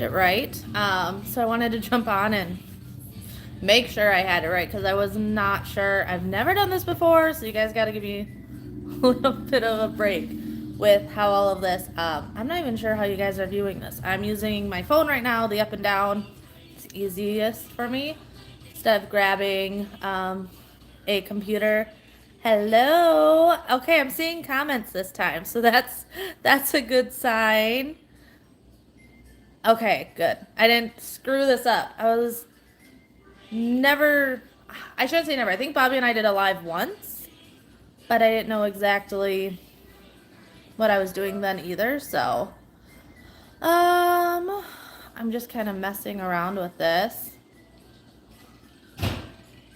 it right. So I wanted to jump on and make sure I had it right because I was not sure. I've never done this before, so you guys got to give me a little bit of a break with how all of this. I'm not even sure how you guys are viewing this. I'm using my phone right now, the up and down. It's easiest for me instead of grabbing a computer. Hello. Okay, I'm seeing comments this time, so that's a good sign. Okay, good. I didn't screw this up. I shouldn't say never. I think Bobby and I did a live once, but I didn't know exactly what I was doing then either, so I'm just kind of messing around with this.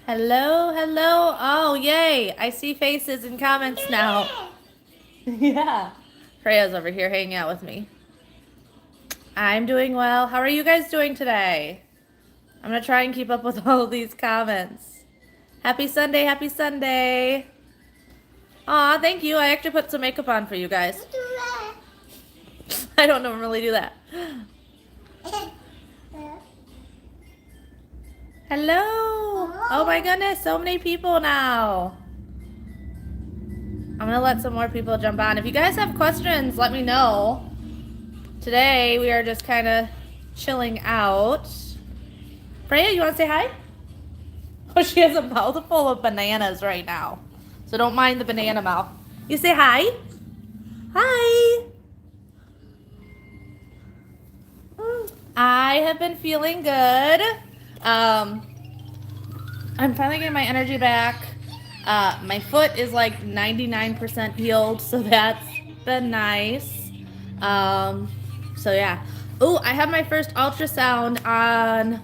Hello, hello. Oh, yay. I see faces and comments now. Yeah. Freya's over here hanging out with me. I'm doing well. How are you guys doing today? I'm going to try and keep up with all of these comments. Happy Sunday, happy Sunday. Aw, thank you. I actually put some makeup on for you guys. I don't normally do that. Hello. Oh my goodness, so many people now. I'm going to let some more people jump on. If you guys have questions, let me know. Today, we are just kind of chilling out. Freya, you want to say hi? Oh, she has a mouth full of bananas right now. So don't mind the banana mouth. You say hi? Hi. I have been feeling good. I'm finally getting my energy back. My foot is like 99% healed, so that's been nice. So yeah. Oh, I have my first ultrasound on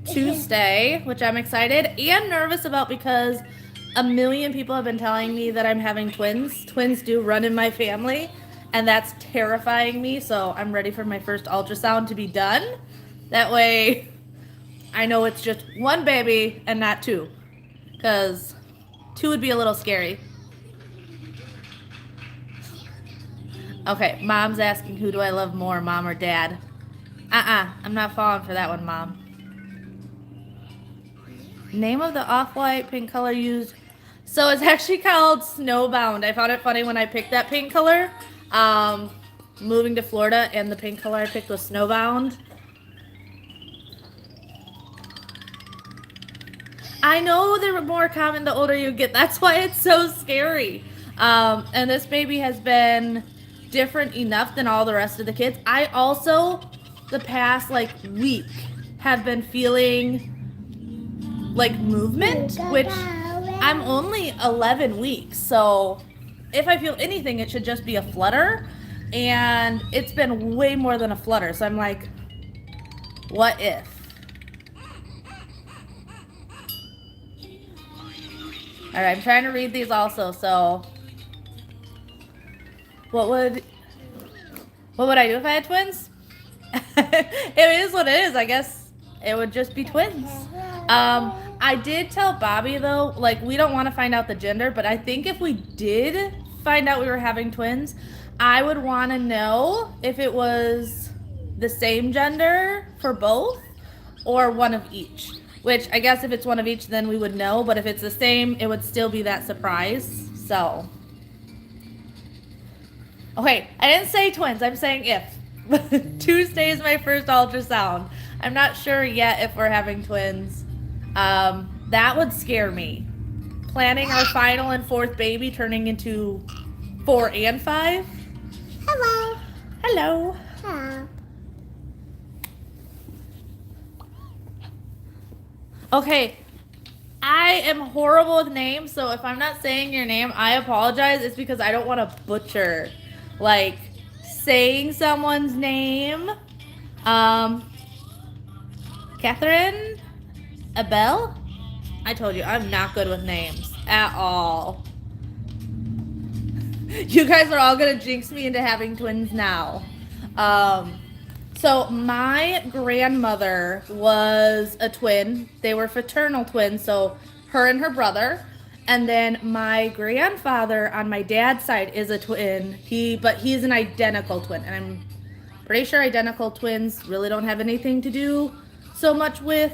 Tuesday, which I'm excited and nervous about because a million people have been telling me that I'm having twins. Twins do run in my family, and that's terrifying me, so I'm ready for my first ultrasound to be done. That way, I know it's just one baby and not two, because two would be a little scary. Okay, Mom's asking who do I love more, Mom or Dad? I'm not falling for that one, Mom. Name of the off-white pink color used. So it's actually called Snowbound. I found it funny when I picked that pink color. Moving to Florida, and the pink color I picked was Snowbound. I know they're more common the older you get. That's why it's so scary. And this baby has been different enough than all the rest of the kids. I also, the past week, have been feeling like movement, which I'm only 11 weeks. So if I feel anything, it should just be a flutter. And it's been way more than a flutter. So I'm like, what if? All right, I'm trying to read these also. So what would I do if I had twins? It is what it is. I guess it would just be twins. I did tell Bobby though, we don't want to find out the gender, but I think if we did find out we were having twins, I would want to know if it was the same gender for both or one of each. Which I guess if it's one of each, then we would know. But if it's the same, it would still be that surprise. So. Okay, I didn't say twins. I'm saying if. Tuesday is my first ultrasound. I'm not sure yet if we're having twins. That would scare me. Planning our final and fourth baby turning into 4 and 5. Hello. Hello. Hello. Okay, I am horrible with names, so if I'm not saying your name, I apologize. It's because I don't want to butcher, saying someone's name. Catherine? Abel? I told you, I'm not good with names at all. You guys are all going to jinx me into having twins now. So my grandmother was a twin. They were fraternal twins, so her and her brother. And then my grandfather on my dad's side is a twin. But he's an identical twin. And Pretty sure identical twins really don't have anything to do so much with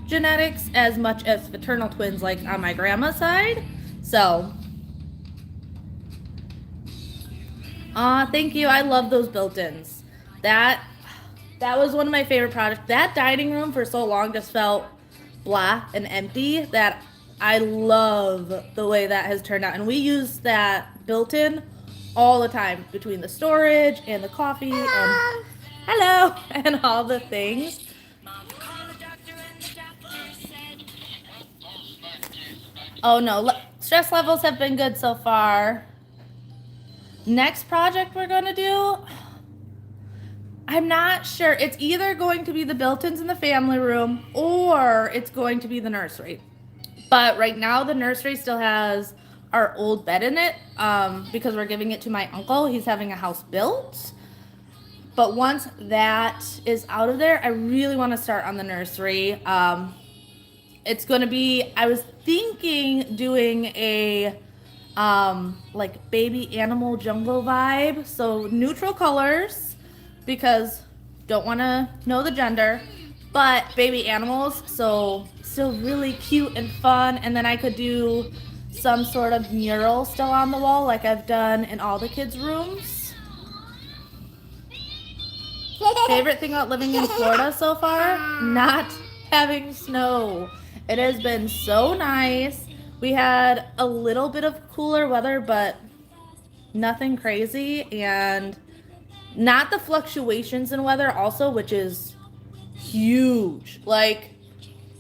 genetics as much as fraternal twins, like on my grandma's side. So, thank you. I love those built-ins. That was one of my favorite projects. That dining room for so long just felt blah and empty that I love the way that has turned out. And we use that built-in all the time between the storage and the coffee and hello and all the things. Oh no, stress levels have been good so far. Next project we're going to do, I'm not sure. It's either going to be the built-ins in the family room or it's going to be the nursery. But right now the nursery still has our old bed in it because we're giving it to my uncle. He's having a house built. But once that is out of there, I really want to start on the nursery. It's going to be, I was thinking doing a like baby animal jungle vibe. So neutral colors because don't want to know the gender, but baby animals. So still really cute and fun. And then I could do some sort of mural still on the wall like I've done in all the kids' rooms. Favorite thing about living in Florida so far? Not having snow. It has been so nice. We had a little bit of cooler weather, but nothing crazy, and not the fluctuations in weather also, which is huge. Like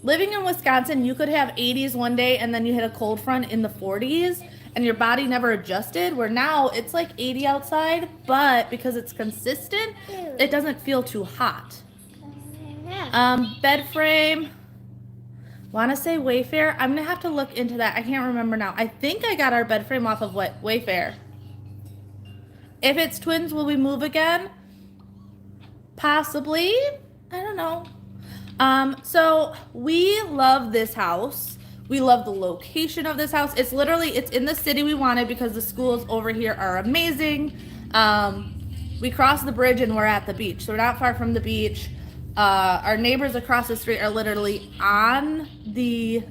living in Wisconsin, you could have 80s one day and then you hit a cold front in the 40s and your body never adjusted, where now it's like 80 outside, but because it's consistent, it doesn't feel too hot. Bed frame, want to say Wayfair. I'm going to have to look into that. I can't remember now. I think I got our bed frame off of Wayfair. If it's twins, will we move again? Possibly. I don't know. So we love this house. We love the location of this house. It's in the city we wanted because the schools over here are amazing. We cross the bridge and we're at the beach. So we're not far from the beach. Our neighbors across the street are literally on the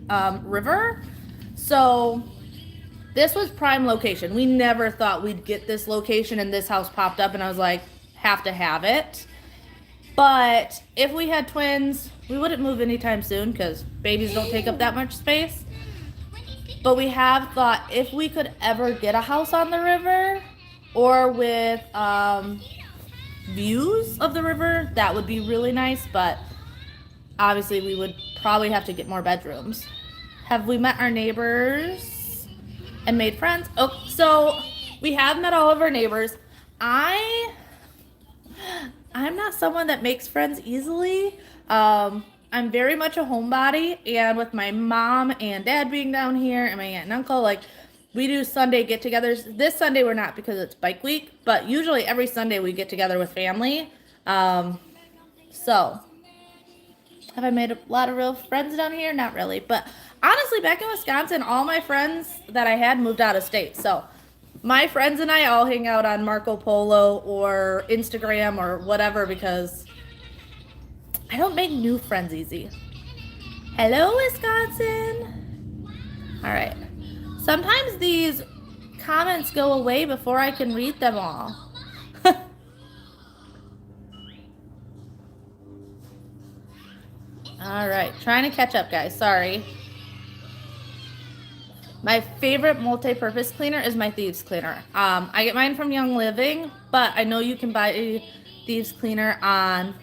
river. So this was prime location. We never thought we'd get this location, and this house popped up and I was like, have to have it. But if we had twins, we wouldn't move anytime soon because babies don't take up that much space. But we have thought if we could ever get a house on the river or with views of the river, that would be really nice. But obviously we would probably have to get more bedrooms. Have we met our neighbors and made friends? Oh, so we have met all of our neighbors. I'm not someone that makes friends easily. I'm very much a homebody, and with my mom and dad being down here and my aunt and uncle, like, we do Sunday get-togethers. This Sunday we're not because it's bike week, but usually every Sunday we get together with family. So have I made a lot of real friends down here? Not really, but honestly, back in Wisconsin, all my friends that I had moved out of state. So my friends and I all hang out on Marco Polo or Instagram or whatever because I don't make new friends easy. Hello, Wisconsin. All right. Sometimes these comments go away before I can read them all. All right. Trying to catch up, guys. Sorry. My favorite multi-purpose cleaner is my Thieves Cleaner. I get mine from Young Living, but I know you can buy a Thieves Cleaner on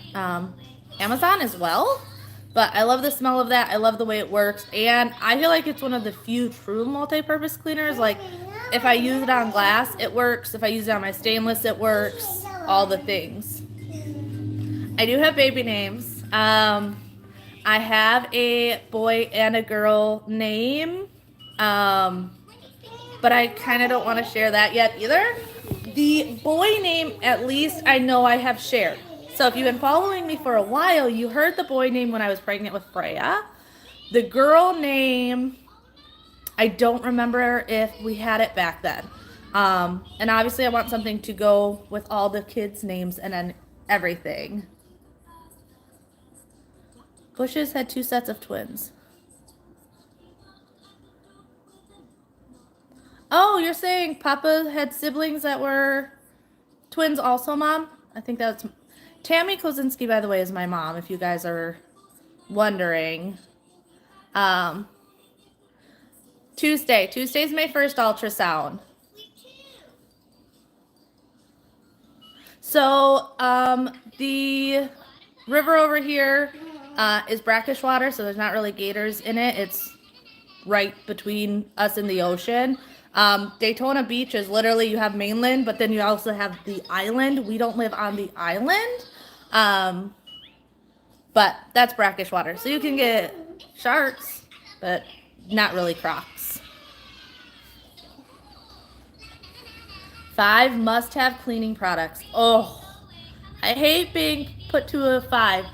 Amazon as well. But I love the smell of that. I love the way it works. And I feel like it's one of the few true multi-purpose cleaners. Like, if I use it on glass, it works. If I use it on my stainless, it works. All the things. I do have baby names. I have a boy and a girl name. But I kind of don't want to share that yet either. The boy name, at least I know I have shared. So if you've been following me for a while, you heard the boy name when I was pregnant with Freya. The girl name, I don't remember if we had it back then. And obviously I want something to go with all the kids' names and then everything. Bushes had 2 sets of twins. Oh, you're saying Papa had siblings that were twins also, Mom? I think that's... Tammy Kozinski, by the way, is my mom, if you guys are wondering. Tuesday's my first ultrasound. So, the river over here is brackish water, so there's not really gators in it. It's right between us and the ocean. Daytona Beach is literally, you have mainland, but then you also have the island. We don't live on the island, but that's brackish water. So you can get sharks, but not really crocs. 5 must-have cleaning products. Oh, I hate being put to a 5.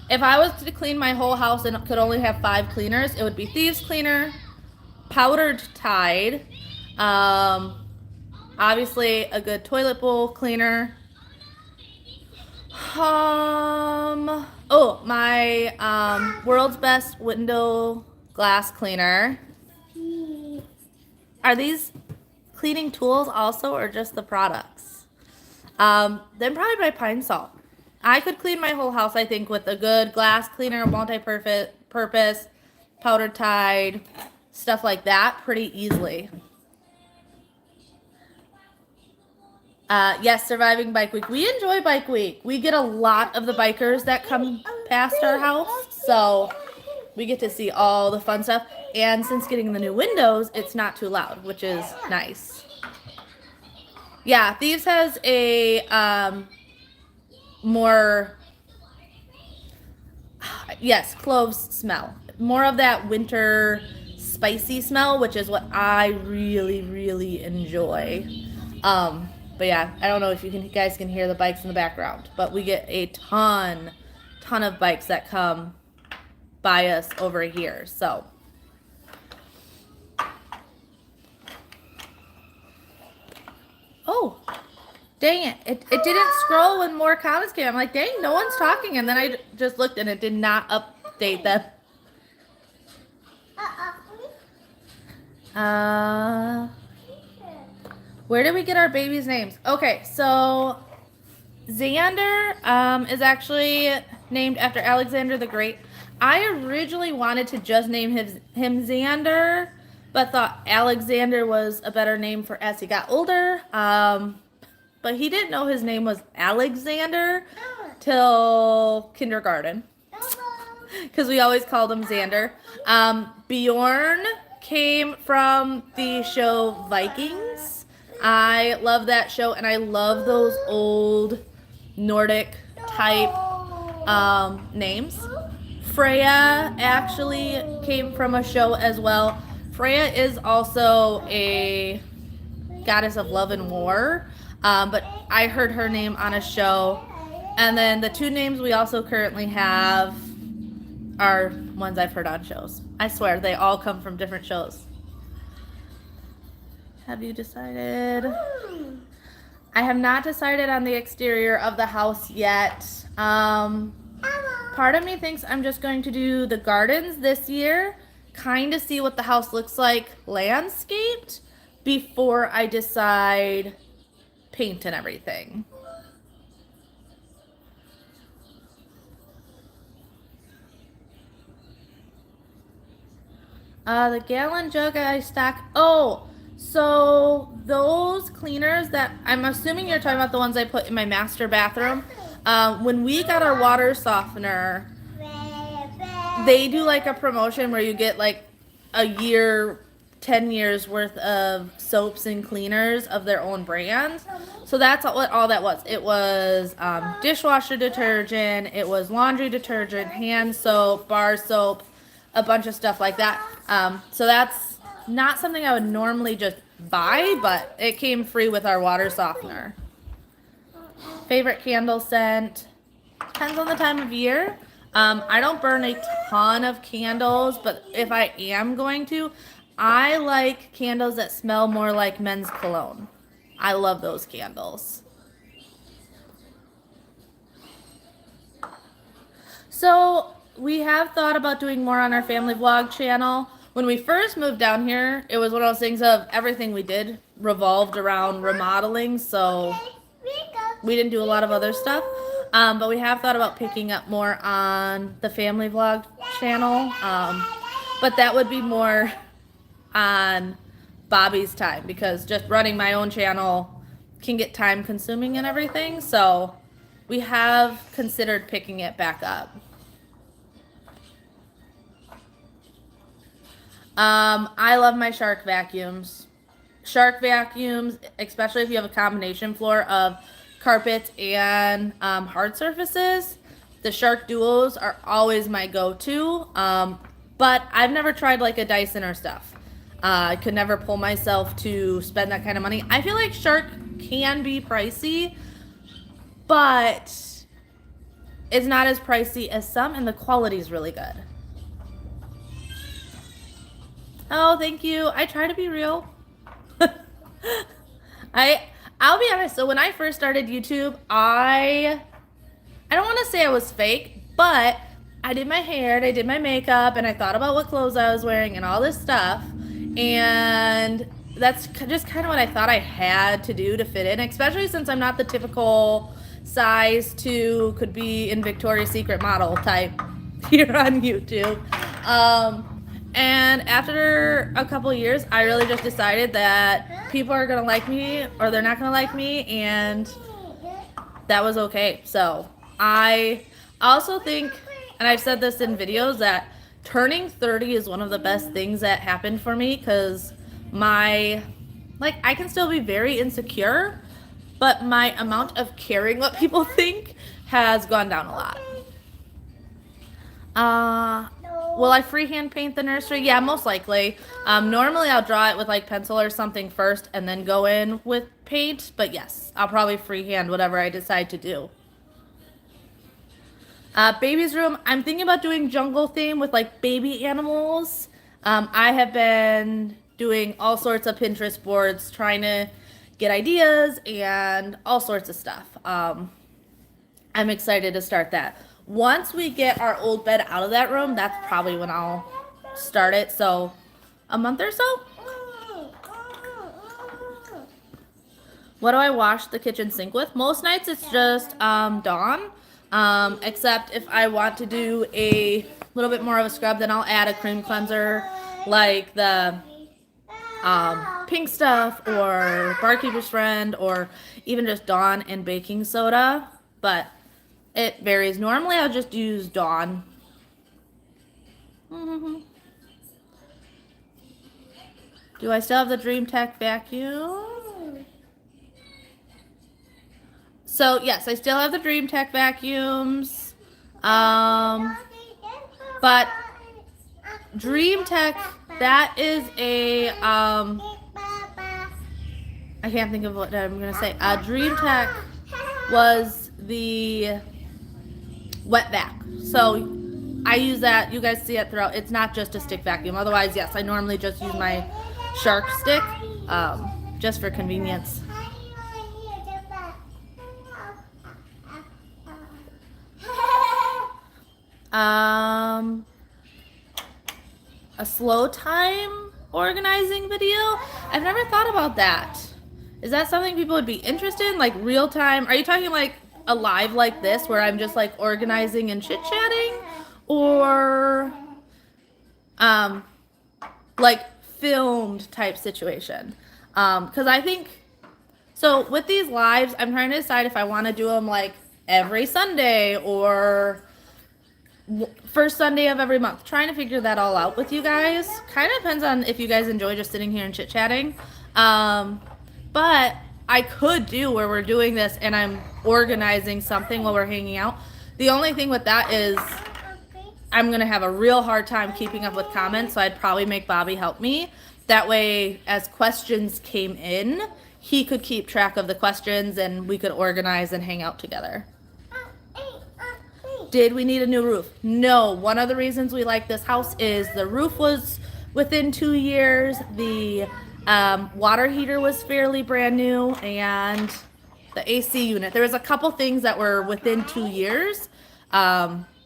If I was to clean my whole house and could only have 5 cleaners, it would be thieves cleaner, powdered Tide, obviously a good toilet bowl cleaner. My world's best window glass cleaner. Are these cleaning tools also, or just the products? Then probably my Pine Salt. I could clean my whole house, I think, with a good glass cleaner, multi-purpose, powdered Tide, stuff like that, pretty easily. Yes, surviving Bike Week. We enjoy Bike Week. We get a lot of the bikers that come past our house, so we get to see all the fun stuff. And since getting the new windows, it's not too loud, which is nice. Yeah, Thieves has a more, yes, cloves smell. More of that winter spicy smell, which is what I really, really enjoy. But yeah, I don't know if you guys can hear the bikes in the background, but we get a ton of bikes that come by us over here. So oh, dang it. It didn't scroll when more comments came. I'm like, dang, no one's talking. And then I just looked and it did not update them. Where did we get our babies' names? Okay, so Xander is actually named after Alexander the Great. I originally wanted to just name him Xander, but thought Alexander was a better name for as he got older. But he didn't know his name was Alexander till kindergarten, because we always called him Xander. Bjorn came from the show Vikings. I love that show, and I love those old Nordic type names. Freya actually came from a show as well. Freya is also a goddess of love and war, but I heard her name on a show. And then the 2 names we also currently have are ones I've heard on shows. I swear, they all come from different shows. Have you decided? I have not decided on the exterior of the house yet. Part of me thinks I'm just going to do the gardens this year, kind of see what the house looks like landscaped before I decide paint and everything. The gallon jug I stack. Oh, so those cleaners that I'm assuming you're talking about the ones I put in my master bathroom. When we got our water softener, they do like a promotion where you get like a year, 10 years worth of soaps and cleaners of their own brand. So that's what all that was. It was dishwasher detergent, it was laundry detergent, hand soap, bar soap, a bunch of stuff like that. So that's not something I would normally just buy, but it came free with our water softener. Favorite candle scent? Depends on the time of year. I don't burn a ton of candles, but if I am going to, I like candles that smell more like men's cologne. I love those candles. So we have thought about doing more on our family vlog channel. When we first moved down here, it was one of those things of everything we did revolved around remodeling, so we didn't do a lot of other stuff. But we have thought about picking up more on the family vlog channel. But that would be more on Bobby's time, because just running my own channel can get time consuming and everything. So we have considered picking it back up. I love my Shark vacuums. Shark vacuums, especially if you have a combination floor of carpets and hard surfaces. The Shark Duos are always my go-to, but I've never tried like a Dyson or stuff. I could never pull myself to spend that kind of money. I feel like Shark can be pricey, but it's not as pricey as some, and the quality is really good. Oh, thank you. I try to be real. I'll be honest. So when I first started YouTube, I don't want to say I was fake, but I did my hair and I did my makeup and I thought about what clothes I was wearing and all this stuff. And that's just kind of what I thought I had to do to fit in, especially since I'm not the typical size 2 could be in Victoria's Secret model type here on YouTube. And after a couple years, I really just decided that people are going to like me or they're not going to like me, and that was okay. So I also think, and I've said this in videos, that turning 30 is one of the best things that happened for me, because I can still be very insecure, but my amount of caring what people think has gone down a lot. Will I freehand paint the nursery? Yeah, most likely. Normally I'll draw it with like pencil or something first and then go in with paint, but yes, I'll probably freehand whatever I decide to do. Baby's room, I'm thinking about doing jungle theme with like baby animals. I have been doing all sorts of Pinterest boards, trying to get ideas and all sorts of stuff. I'm excited to start that. Once we get our old bed out of that room, that's probably when I'll start it. So a month or so. What do I wash the kitchen sink with? Most nights it's just Dawn. Except if I want to do a little bit more of a scrub, then I'll add a cream cleanser like the Pink Stuff or Barkeeper's Friend, or even just Dawn and baking soda. But it varies. Normally I'll just use Dawn. Do I still have the Dream Tech vacuum? So yes, I still have the Dream Tech vacuums. But Dream Tech, that is a I can't think of what I'm gonna say. Dream Tech was the wet vac. So I use that. You guys see it throughout. It's not just a stick vacuum. Otherwise, yes, I normally just use my Shark stick, just for convenience. A slow time organizing video? I've never thought about that. Is that something people would be interested in? Like real time? Are you talking like a live like this where I'm just like organizing and chit chatting? Or like filmed type situation? Because I think, so with these lives, I'm trying to decide if I want to do them like every Sunday or first Sunday of every month. Trying to figure that all out with you guys. Kind of depends on if you guys enjoy just sitting here and chit chatting. But I could do where we're doing this and I'm organizing something while we're hanging out. The only thing with that is I'm going to have a real hard time keeping up with comments, so I'd probably make Bobby help me. That way, as questions came in, he could keep track of the questions and we could organize and hang out together. Did we need a new roof? No. One of the reasons we like this house is the roof was within 2 years. The water heater was fairly brand new, and the AC unit. There was a couple things that were within 2 years.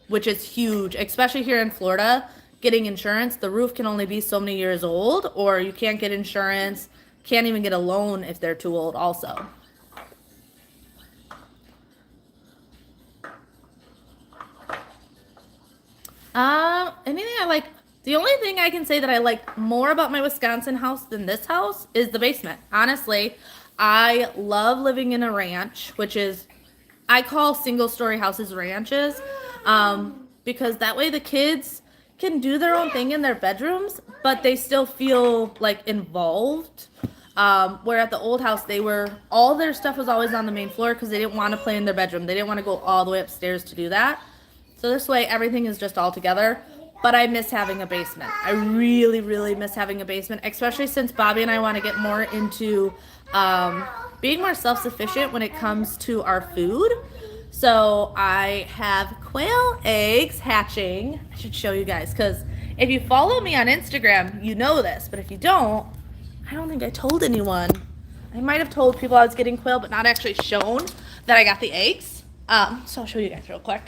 which is huge, especially here in Florida. Getting insurance, the roof can only be so many years old, or you can't get insurance, can't even get a loan if they're too old also. Anything I like, the only thing I can say that I like more about my Wisconsin house than this house is the basement. Honestly, I love living in a ranch, which is, I call single-story houses ranches, because that way the kids can do their own thing in their bedrooms, but they still feel like involved. Where at the old house, all their stuff was always on the main floor because they didn't want to play in their bedroom. They didn't want to go all the way upstairs to do that. So this way, everything is just all together. But I miss having a basement. I really, really miss having a basement, especially since Bobby and I want to get more into being more self-sufficient when it comes to our food. So I have quail eggs hatching. I should show you guys, because if you follow me on Instagram, you know this. But if you don't, I don't think I told anyone. I might have told people I was getting quail, but not actually shown that I got the eggs. So I'll show you guys real quick.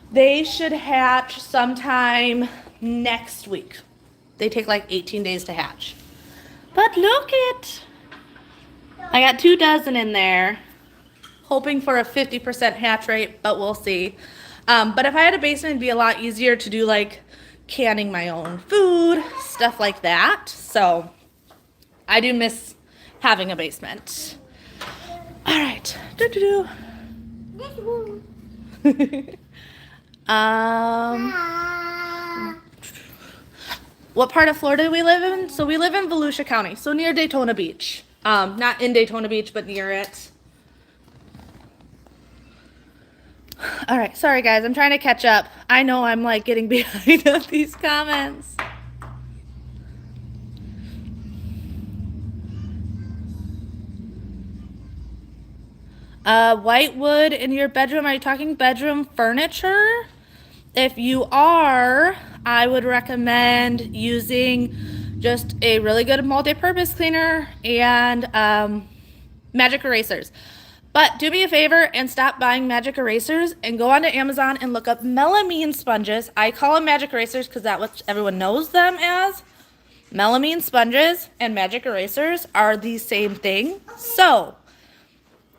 They should hatch sometime next week. They take like 18 days to hatch. But look it. I got 2 dozen in there. Hoping for a 50% hatch rate, but we'll see. But if I had a basement, it'd be a lot easier to do like canning my own food, stuff like that. So I do miss having a basement. All right. What part of Florida do we live in? So we live in Volusia County, so near Daytona Beach. Not in Daytona Beach, but near it. All right, sorry guys, I'm trying to catch up. I know I'm like getting behind on these comments. White wood in your bedroom. Are you talking bedroom furniture? If you are, I would recommend using just a really good multi-purpose cleaner and magic erasers. But do me a favor and stop buying magic erasers and go onto Amazon and look up melamine sponges. I call them magic erasers because that's what everyone knows them as. Melamine sponges and magic erasers are the same thing. So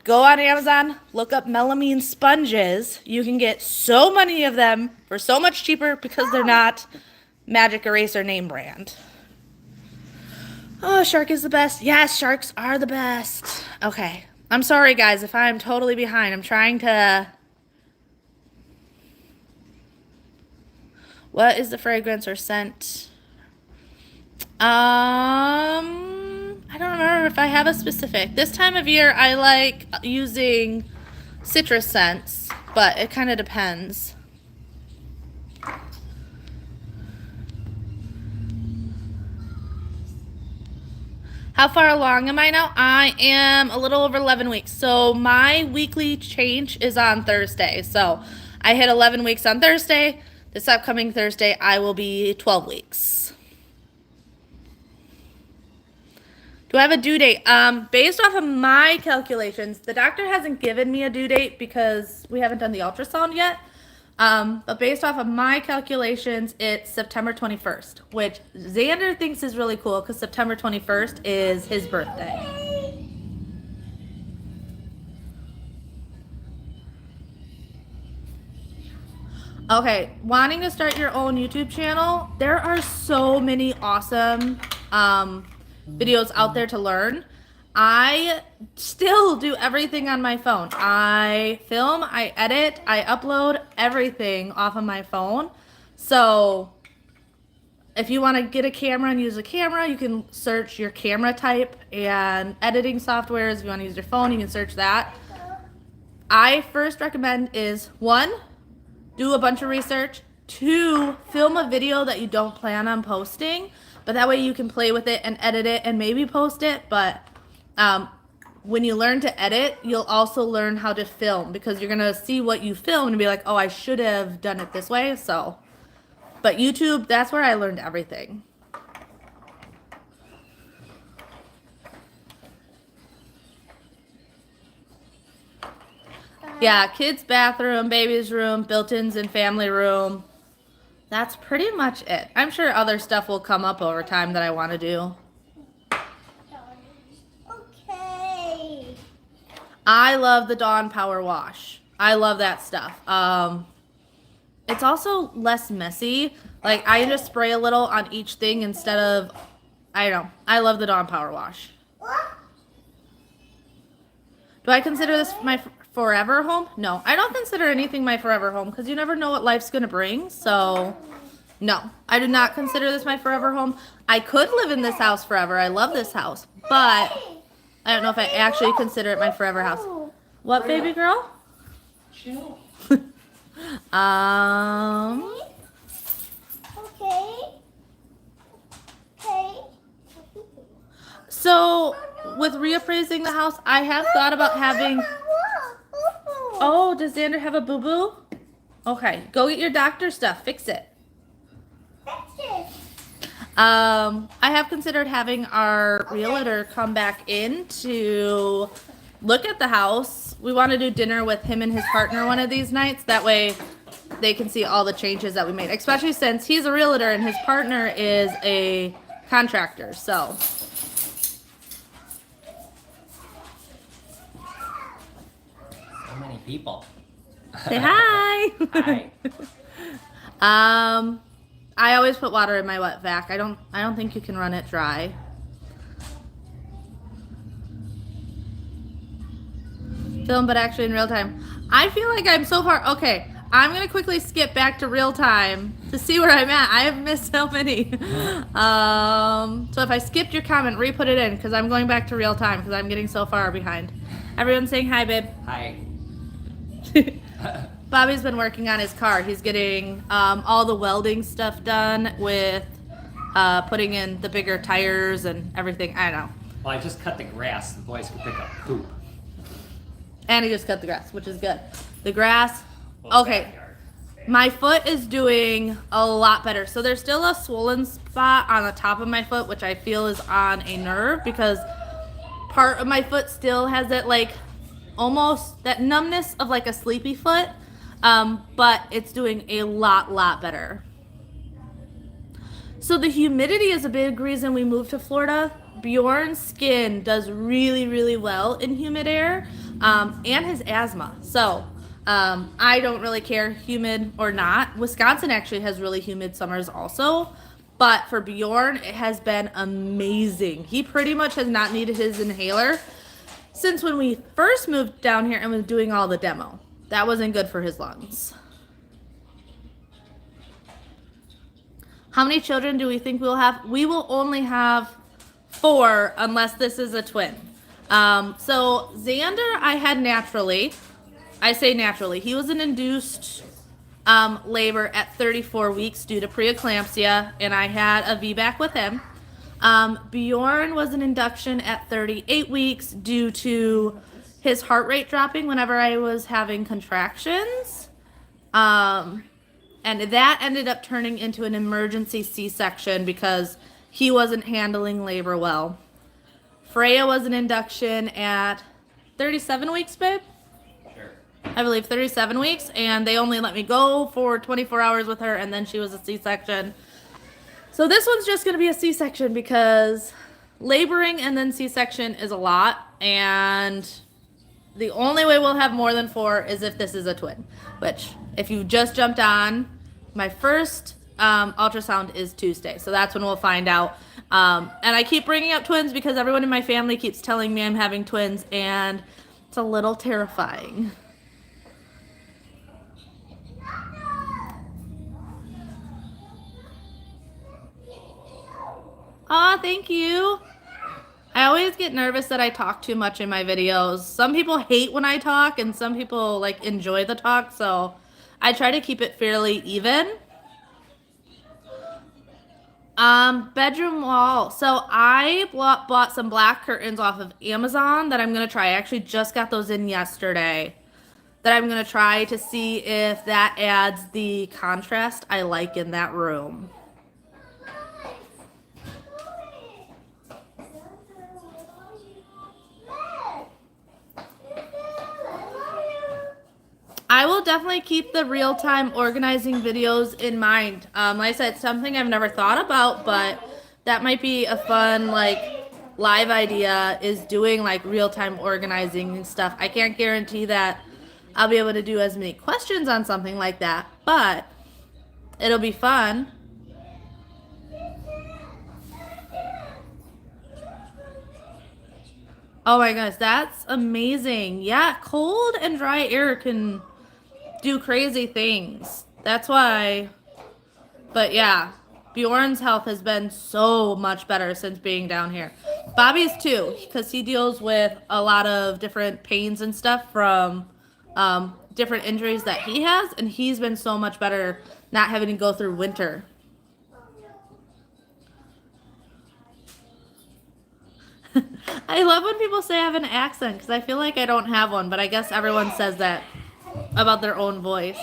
go on Amazon, look up melamine sponges. You can get so many of them for so much cheaper because they're not magic eraser name brand. Oh, shark is the best. Yes, sharks are the best. Okay. I'm sorry, guys, if I'm totally behind. I'm trying to... What is the fragrance or scent? I don't remember if I have a specific. This time of year, I like using citrus scents, but it kind of depends. How far along am I now? I am a little over 11 weeks. So my weekly change is on Thursday. So I hit 11 weeks on Thursday. This upcoming Thursday, I will be 12 weeks. Do I have a due date? Based off of my calculations, the doctor hasn't given me a due date because we haven't done the ultrasound yet. But based off of my calculations, it's September 21st, which Xander thinks is really cool because September 21st is his birthday. Okay, wanting to start your own YouTube channel, there are so many awesome videos out there to learn. I still do everything on my phone. I film, I edit, I upload everything off of my phone. So if you want to get a camera and use a camera, you can search your camera type and editing softwares. If you want to use your phone, you can search that. I first recommend is 1, do a bunch of research. 2, film a video that you don't plan on posting, but that way you can play with it and edit it and maybe post it. But when you learn to edit, you'll also learn how to film because you're going to see what you film and be like, oh, I should have done it this way. So, but YouTube, that's where I learned everything. Yeah, kids' bathroom, baby's room, built-ins and family room. That's pretty much it. I'm sure other stuff will come up over time that I want to do. Okay. I love the Dawn Power Wash. I love that stuff. It's also less messy. Like, I just spray a little on each thing instead of, I don't know. I love the Dawn Power Wash. Do I consider this my forever home? No, I don't consider anything my forever home because you never know what life's going to bring. So, no, I do not consider this my forever home. I could live in this house forever. I love this house. But I don't know if I actually consider it my forever house. What, baby girl? Chill. Okay. So with reappraising the house, I have thought about having. Oh, does Xander have a boo boo? Okay, go get your doctor stuff. Fix it. I have considered having our realtor come back in to look at the house. We want to do dinner with him and his partner one of these nights. That way they can see all the changes that we made, especially since he's a realtor and his partner is a contractor. So many people. say hi. Hi. I always put water in my wet vac. I don't think you can run it dry. Film, but actually in real time. I feel like I'm so far. Okay, I'm gonna quickly skip back to real time to see where I'm at. I have missed so many. So if I skipped your comment, re-put it in because I'm going back to real time because I'm getting so far behind. Everyone's saying hi, babe. Hi. Bobby's been working on his car. He's getting all the welding stuff done with putting in the bigger tires and everything. I don't know. Well, I just cut the grass. The boys could pick up poop. And he just cut the grass, which is good. The grass, Well, okay. backyard. My foot is doing a lot better. So there's still a swollen spot on the top of my foot, which I feel is on a nerve because part of my foot still has that like almost that numbness of like a sleepy foot. But it's doing a lot better. So the humidity is a big reason we moved to Florida. Bjorn's skin does really well in humid air, and his asthma. So I don't really care humid or not. Wisconsin actually has really humid summers also. But for Bjorn, it has been amazing. He pretty much has not needed his inhaler since when we first moved down here and was doing all the demo. That wasn't good for his lungs. How many children do we think we'll have? We will only have 4 unless this is a twin. So Xander I had naturally. I say naturally. He was an induced labor at 34 weeks due to preeclampsia, and I had a VBAC with him. Bjorn was an induction at 38 weeks due to his heart rate dropping whenever I was having contractions. And that ended up turning into an emergency C-section because he wasn't handling labor well. Freya was an induction at 37 weeks, babe? Sure. I believe 37 weeks, and they only let me go for 24 hours with her, and then she was a C-section. So this one's just going to be a C-section because laboring and then C-section is a lot, and the only way we'll have more than 4 is if this is a twin, which if you just jumped on, my first ultrasound is Tuesday, so that's when we'll find out. And I keep bringing up twins because everyone in my family keeps telling me I'm having twins, and it's a little terrifying. Aw, thank you. I always get nervous that I talk too much in my videos. Some people hate when I talk, and some people like enjoy the talk, so I try to keep it fairly even. Bedroom wall. So I bought some black curtains off of Amazon that I'm going to try. I actually just got those in yesterday. That I'm going to try to see if that adds the contrast I like in that room. I will definitely keep the real-time organizing videos in mind. Like I said, it's something I've never thought about, but that might be a fun, like, live idea is doing, like, real-time organizing and stuff. I can't guarantee that I'll be able to do as many questions on something like that, but it'll be fun. Oh my gosh, that's amazing. Yeah, cold and dry air can do crazy things. That's why. But yeah, Bjorn's health has been so much better since being down here. Bobby's too, because he deals with a lot of different pains and stuff from different injuries that he has, and he's been so much better not having to go through winter. I love when people say I have an accent because I feel like I don't have one, but I guess everyone says that about their own voice.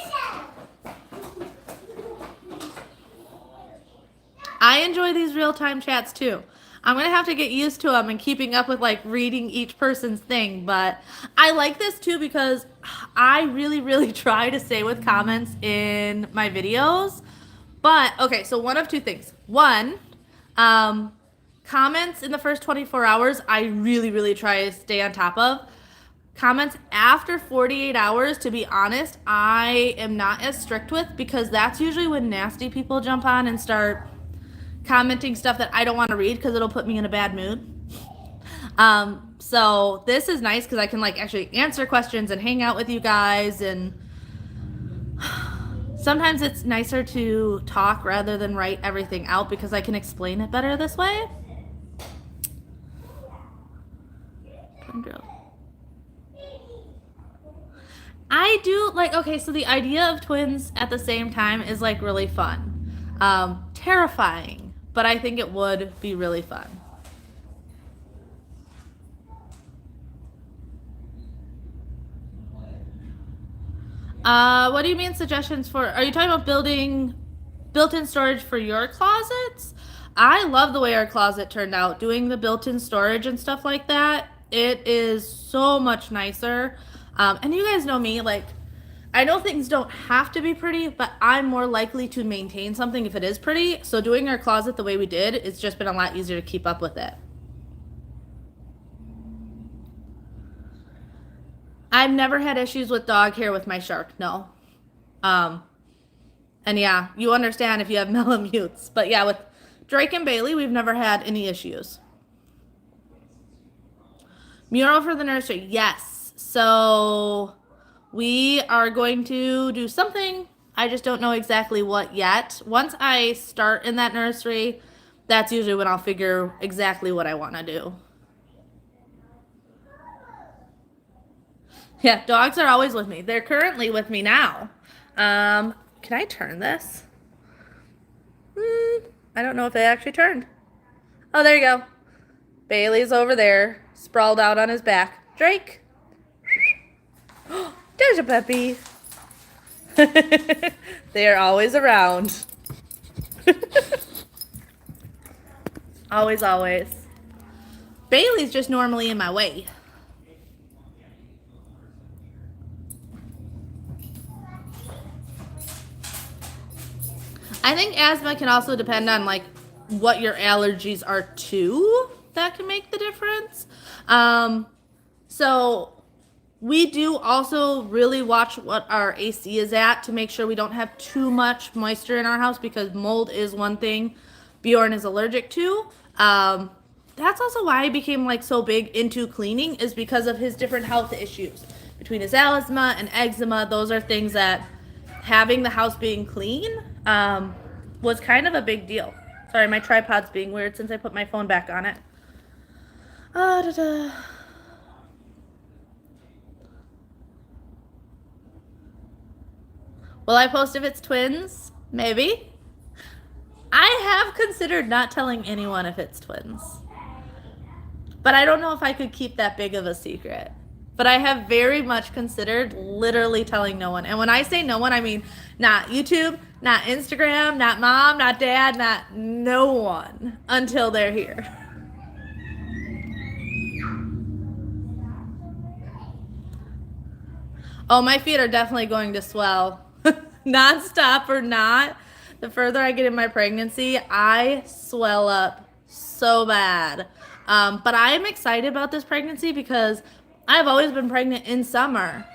I enjoy these real-time chats too. I'm going to have to get used to them and keeping up with like reading each person's thing, but I like this too because I really try to stay with comments in my videos. But okay, so one of two things. One, comments in the first 24 hours, I really try to stay on top of. Comments after 48 hours, to be honest, I am not as strict with because that's usually when nasty people jump on and start commenting stuff that I don't want to read because it'll put me in a bad mood. So this is nice because I can like actually answer questions and hang out with you guys, and sometimes it's nicer to talk rather than write everything out because I can explain it better this way. I do like, okay, so the idea of twins at the same time is like really fun. Terrifying, but I think it would be really fun. What do you mean suggestions for, are you talking about building built-in storage for your closets? I love the way our closet turned out, doing the built-in storage and stuff like that. It is so much nicer. And you guys know me, like, I know things don't have to be pretty, but I'm more likely to maintain something if it is pretty. So doing our closet the way we did, it's just been a lot easier to keep up with it. I've never had issues with dog hair with my shark, no. And yeah, you understand if you have Malamutes. But yeah, with Drake and Bailey, we've never had any issues. Mural for the nursery, yes. So we are going to do something. I just don't know exactly what yet. Once I start in that nursery, that's usually when I'll figure exactly what I want to do. Yeah, dogs are always with me. They're currently with me now. Can I turn this? I don't know if they actually turned. Oh, there you go. Bailey's over there, sprawled out on his back. Drake. There's a puppy. They are always around. Always. Bailey's just normally in my way. I think asthma can also depend on like what your allergies are to. That can make the difference. So we do also really watch what our AC is at to make sure we don't have too much moisture in our house because mold is one thing Bjorn is allergic to. That's also why I became like so big into cleaning, is because of his different health issues. Between his asthma and eczema, those are things that having the house being clean was kind of a big deal. Sorry, my tripod's being weird since I put my phone back on it. Will I post if it's twins? Maybe. I have considered not telling anyone if it's twins. But I don't know if I could keep that big of a secret. But I have very much considered literally telling no one. And when I say no one, I mean not YouTube, not Instagram, not mom, not dad, not no one until they're here. Oh, my feet are definitely going to swell. Non-stop or not, the further I get in my pregnancy, I swell up so bad. But I am excited about this pregnancy because I've always been pregnant in summer.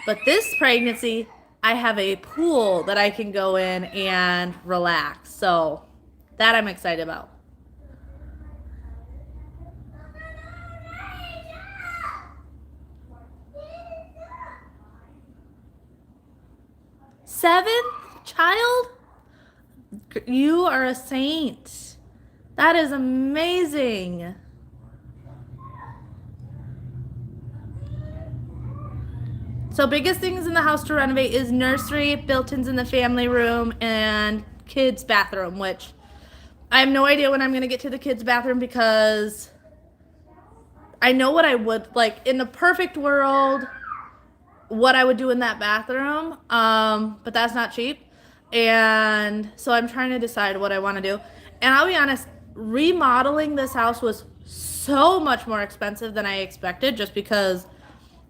But this pregnancy, I have a pool that I can go in and relax. So that I'm excited about. Seventh child? You are a saint. That is amazing. So biggest things in the house to renovate is nursery, built-ins in the family room, and kids' bathroom, which I have no idea when I'm going to get to the kids' bathroom because I know what I would, like, in the perfect world, what I would do in that bathroom, but that's not cheap. And so I'm trying to decide what I want to do. And I'll be honest, remodeling this house was so much more expensive than I expected just because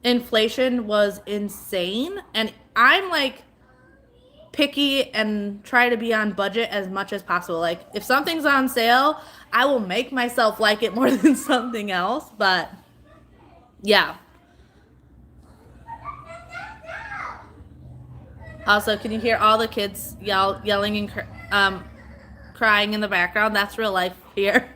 inflation was insane. And I'm like picky and try to be on budget as much as possible. Like if something's on sale, I will make myself like it more than something else. But yeah. Also, can you hear all the kids yelling and crying in the background? That's real life here.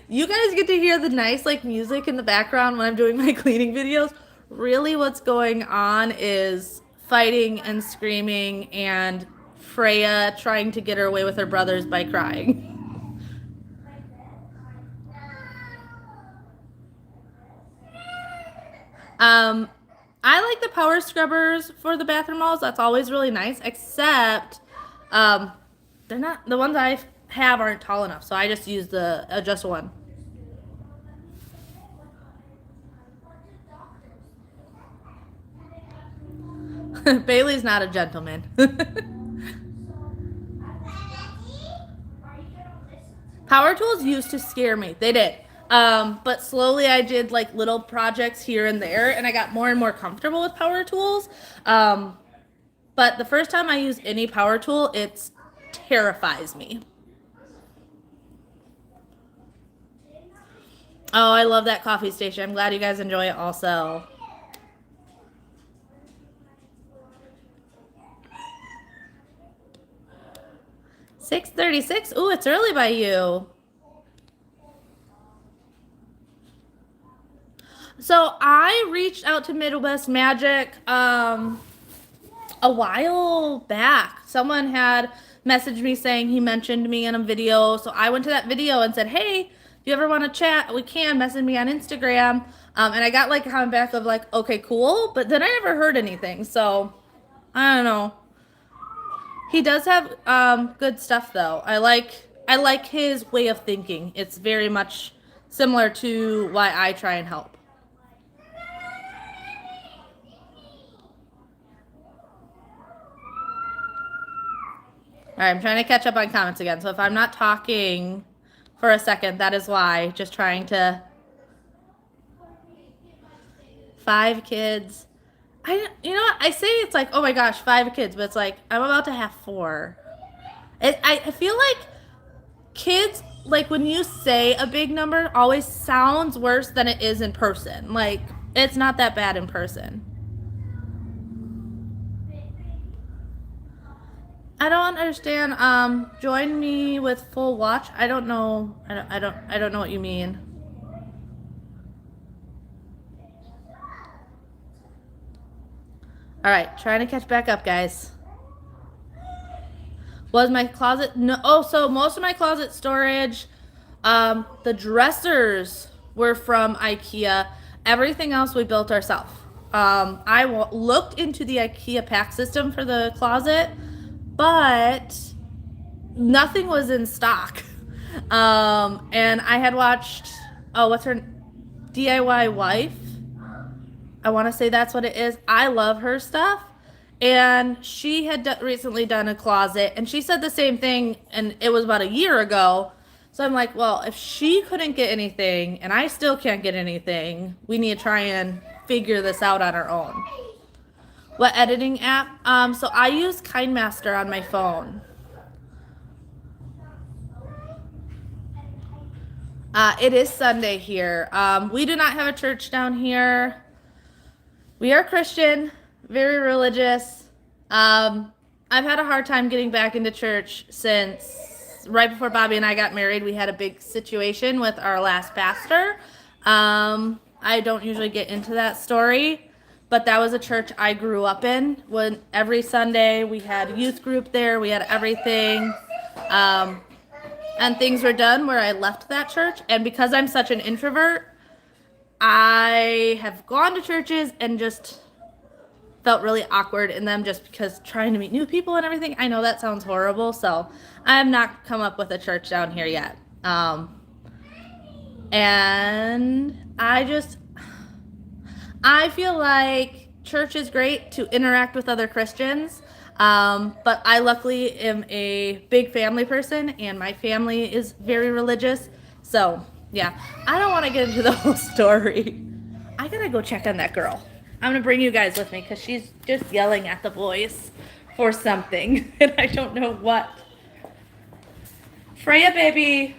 You guys get to hear the nice like music in the background when I'm doing my cleaning videos. Really what's going on is fighting and screaming and Freya trying to get her way with her brothers by crying. I like the power scrubbers for the bathroom walls. That's always really nice, except they're not, the ones I have aren't tall enough, so I just use the adjust one. Bailey's not a gentleman. Power tools used to scare me. They did. But slowly I did like little projects here and there, and I got more and more comfortable with power tools. But the first time I use any power tool, it terrifies me. Oh, I love that coffee station. I'm glad you guys enjoy it also. $6:36. Ooh, it's early by you. So I reached out to Midwest Magic a while back. Someone had messaged me saying he mentioned me in a video. So I went to that video and said, hey, if you ever want to chat, we can message me on Instagram. And I got like a comment back of like, okay, cool. But then I never heard anything. So I don't know. He does have good stuff though. I like his way of thinking. It's very much similar to why I try and help. All right, I'm trying to catch up on comments again. So if I'm not talking for a second, that is why. Just trying to. 5 kids. You know what? I say it's like, oh my gosh, 5 kids, but it's like I'm about to have 4. I feel like kids, like when you say a big number, always sounds worse than it is in person. Like it's not that bad in person. I don't understand. Join me with full watch. I don't know. I don't know what you mean. All right, trying to catch back up, guys. Was my closet no? Oh, so most of my closet storage, the dressers were from IKEA. Everything else we built ourselves. I looked into the IKEA pack system for the closet, but nothing was in stock. And I had watched, oh, what's her DIY wife? I want to say that's what it is. I love her stuff. And she had recently done a closet, and she said the same thing, and it was about a year ago. So I'm like, well, if she couldn't get anything, and I still can't get anything, we need to try and figure this out on our own. What editing app? So I use KineMaster on my phone. It is Sunday here. We do not have a church down here. We are Christian, very religious. I've had a hard time getting back into church since right before Bobby and I got married. We had a big situation with our last pastor. I don't usually get into that story, but that was a church I grew up in. When every Sunday we had a youth group there, we had everything. And things were done where I left that church. And because I'm such an introvert, I have gone to churches and just felt really awkward in them just because trying to meet new people and everything. I know that sounds horrible, so I have not come up with a church down here yet. And I feel like church is great to interact with other Christians. But I luckily am a big family person, and my family is very religious. So, yeah, I don't want to get into the whole story. I gotta go check on that girl. I'm gonna bring you guys with me because she's just yelling at the boys for something, and I don't know what. Freya, baby,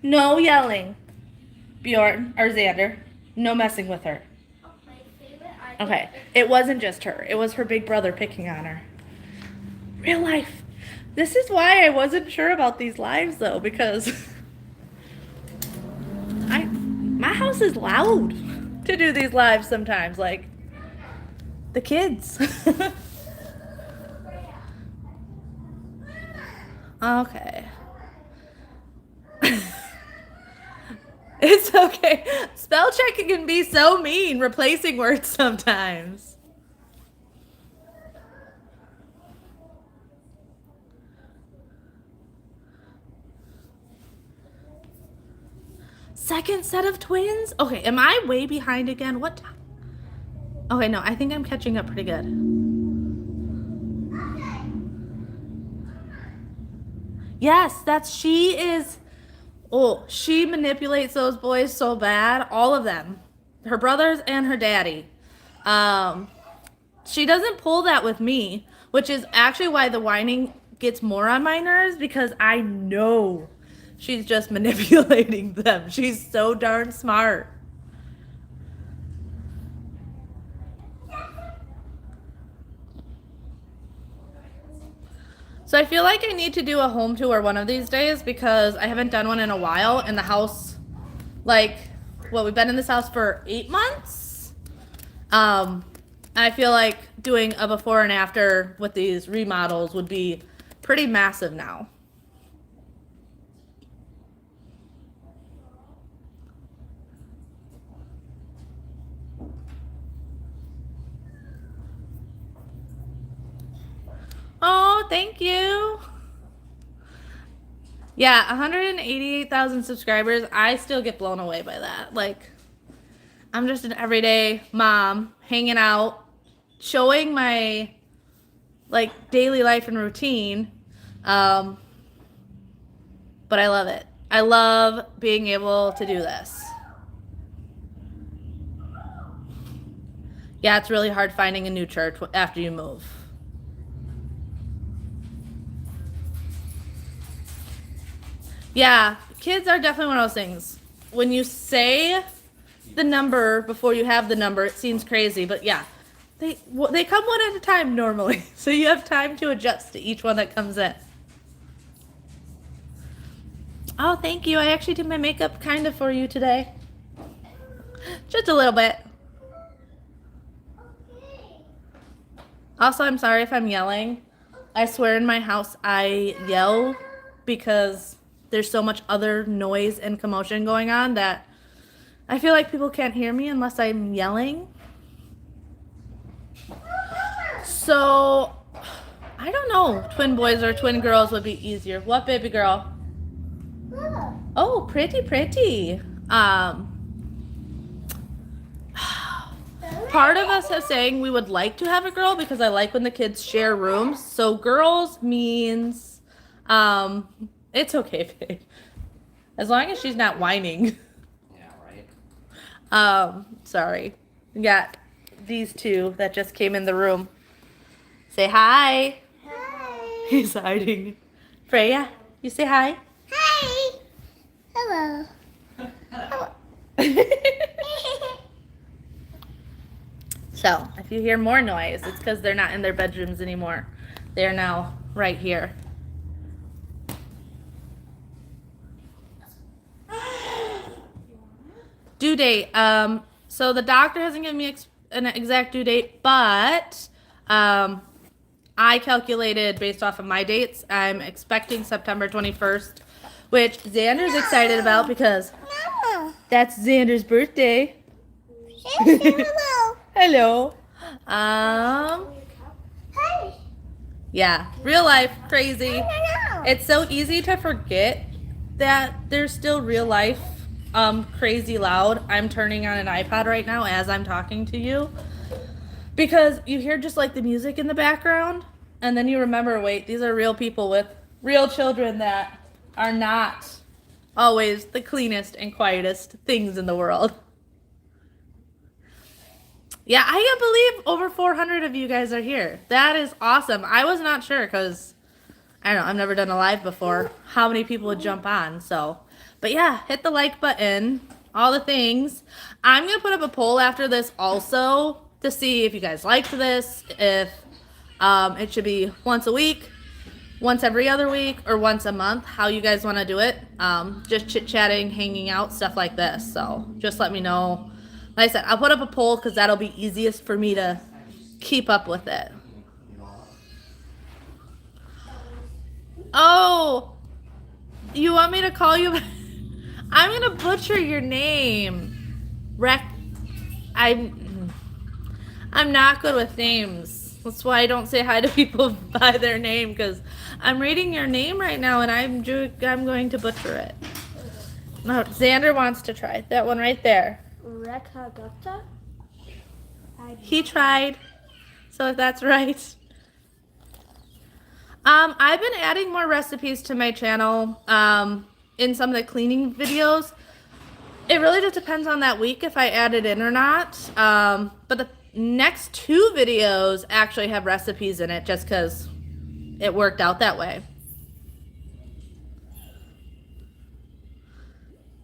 no yelling. Bjorn, or Xander, no messing with her. Okay, it wasn't just her. It was her big brother picking on her. Real life. This is why I wasn't sure about these lives, though, because my house is loud to do these lives sometimes, like the kids. Okay. It's okay. Spell checking can be so mean, replacing words sometimes. Second set of twins? Okay, am I way behind again? What time? Okay, no, I think I'm catching up pretty good. Yes, she manipulates those boys so bad, all of them. Her brothers and her daddy. She doesn't pull that with me, which is actually why the whining gets more on my nerves, because I know she's just manipulating them. She's so darn smart. So I feel like I need to do a home tour one of these days because I haven't done one in a while, and the house, we've been in this house for 8 months. I feel like doing a before and after with these remodels would be pretty massive now. Oh, thank you. Yeah, 188,000 subscribers. I still get blown away by that. I'm just an everyday mom hanging out, showing my daily life and routine. But I love it. I love being able to do this. Yeah, it's really hard finding a new church after you move. Yeah, kids are definitely one of those things. When you say the number before you have the number, it seems crazy, but yeah, they come one at a time normally, so you have time to adjust to each one that comes in. Oh, thank you. I actually did my makeup kind of for you today. Just a little bit. Also, I'm sorry if I'm yelling. I swear in my house I yell because there's so much other noise and commotion going on that I feel like people can't hear me unless I'm yelling. So, I don't know. Twin boys or twin girls would be easier. What, baby girl? Oh, pretty, pretty. Part of us is saying we would like to have a girl because I like when the kids share rooms. So girls means, it's okay, babe. As long as she's not whining. Yeah, right. Sorry. Yeah. these two that just came in the room. Say hi. Hi. He's hiding. Freya, you say hi. Hi. Hello. So, if you hear more noise, it's because they're not in their bedrooms anymore. They're now right here. Due date. So the doctor hasn't given me an exact due date, but I calculated based off of my dates. I'm expecting September 21st, which Xander's excited about because Mama. that's Xander's birthday. Say hello. Hello. Hi. Yeah, real life, crazy. Hello. It's so easy to forget that there's still real life, crazy loud. I'm turning on an iPod right now as I'm talking to you because you hear just like the music in the background, and then you remember, wait, these are real people with real children that are not always the cleanest and quietest things in the world. Yeah, I can't believe over 400 of you guys are here. That is awesome. I was not sure because, I don't know, I've never done a live before, how many people would jump on. So, but yeah, hit the like button, all the things. I'm going to put up a poll after this also to see if you guys liked this, if it should be once a week, once every other week, or once a month, how you guys want to do it. Just chit-chatting, hanging out, stuff like this. So just let me know. Like I said, I'll put up a poll because that'll be easiest for me to keep up with it. Oh, you want me to call you? I'm going to butcher your name. I'm not good with names. That's why I don't say hi to people by their name, because I'm reading your name right now and I'm going to butcher it. No, Xander wants to try that one right there. Rekagata? He tried, so if that's right. I've been adding more recipes to my channel in some of the cleaning videos. It really just depends on that week if I add it in or not. But the next two videos actually have recipes in it just because it worked out that way.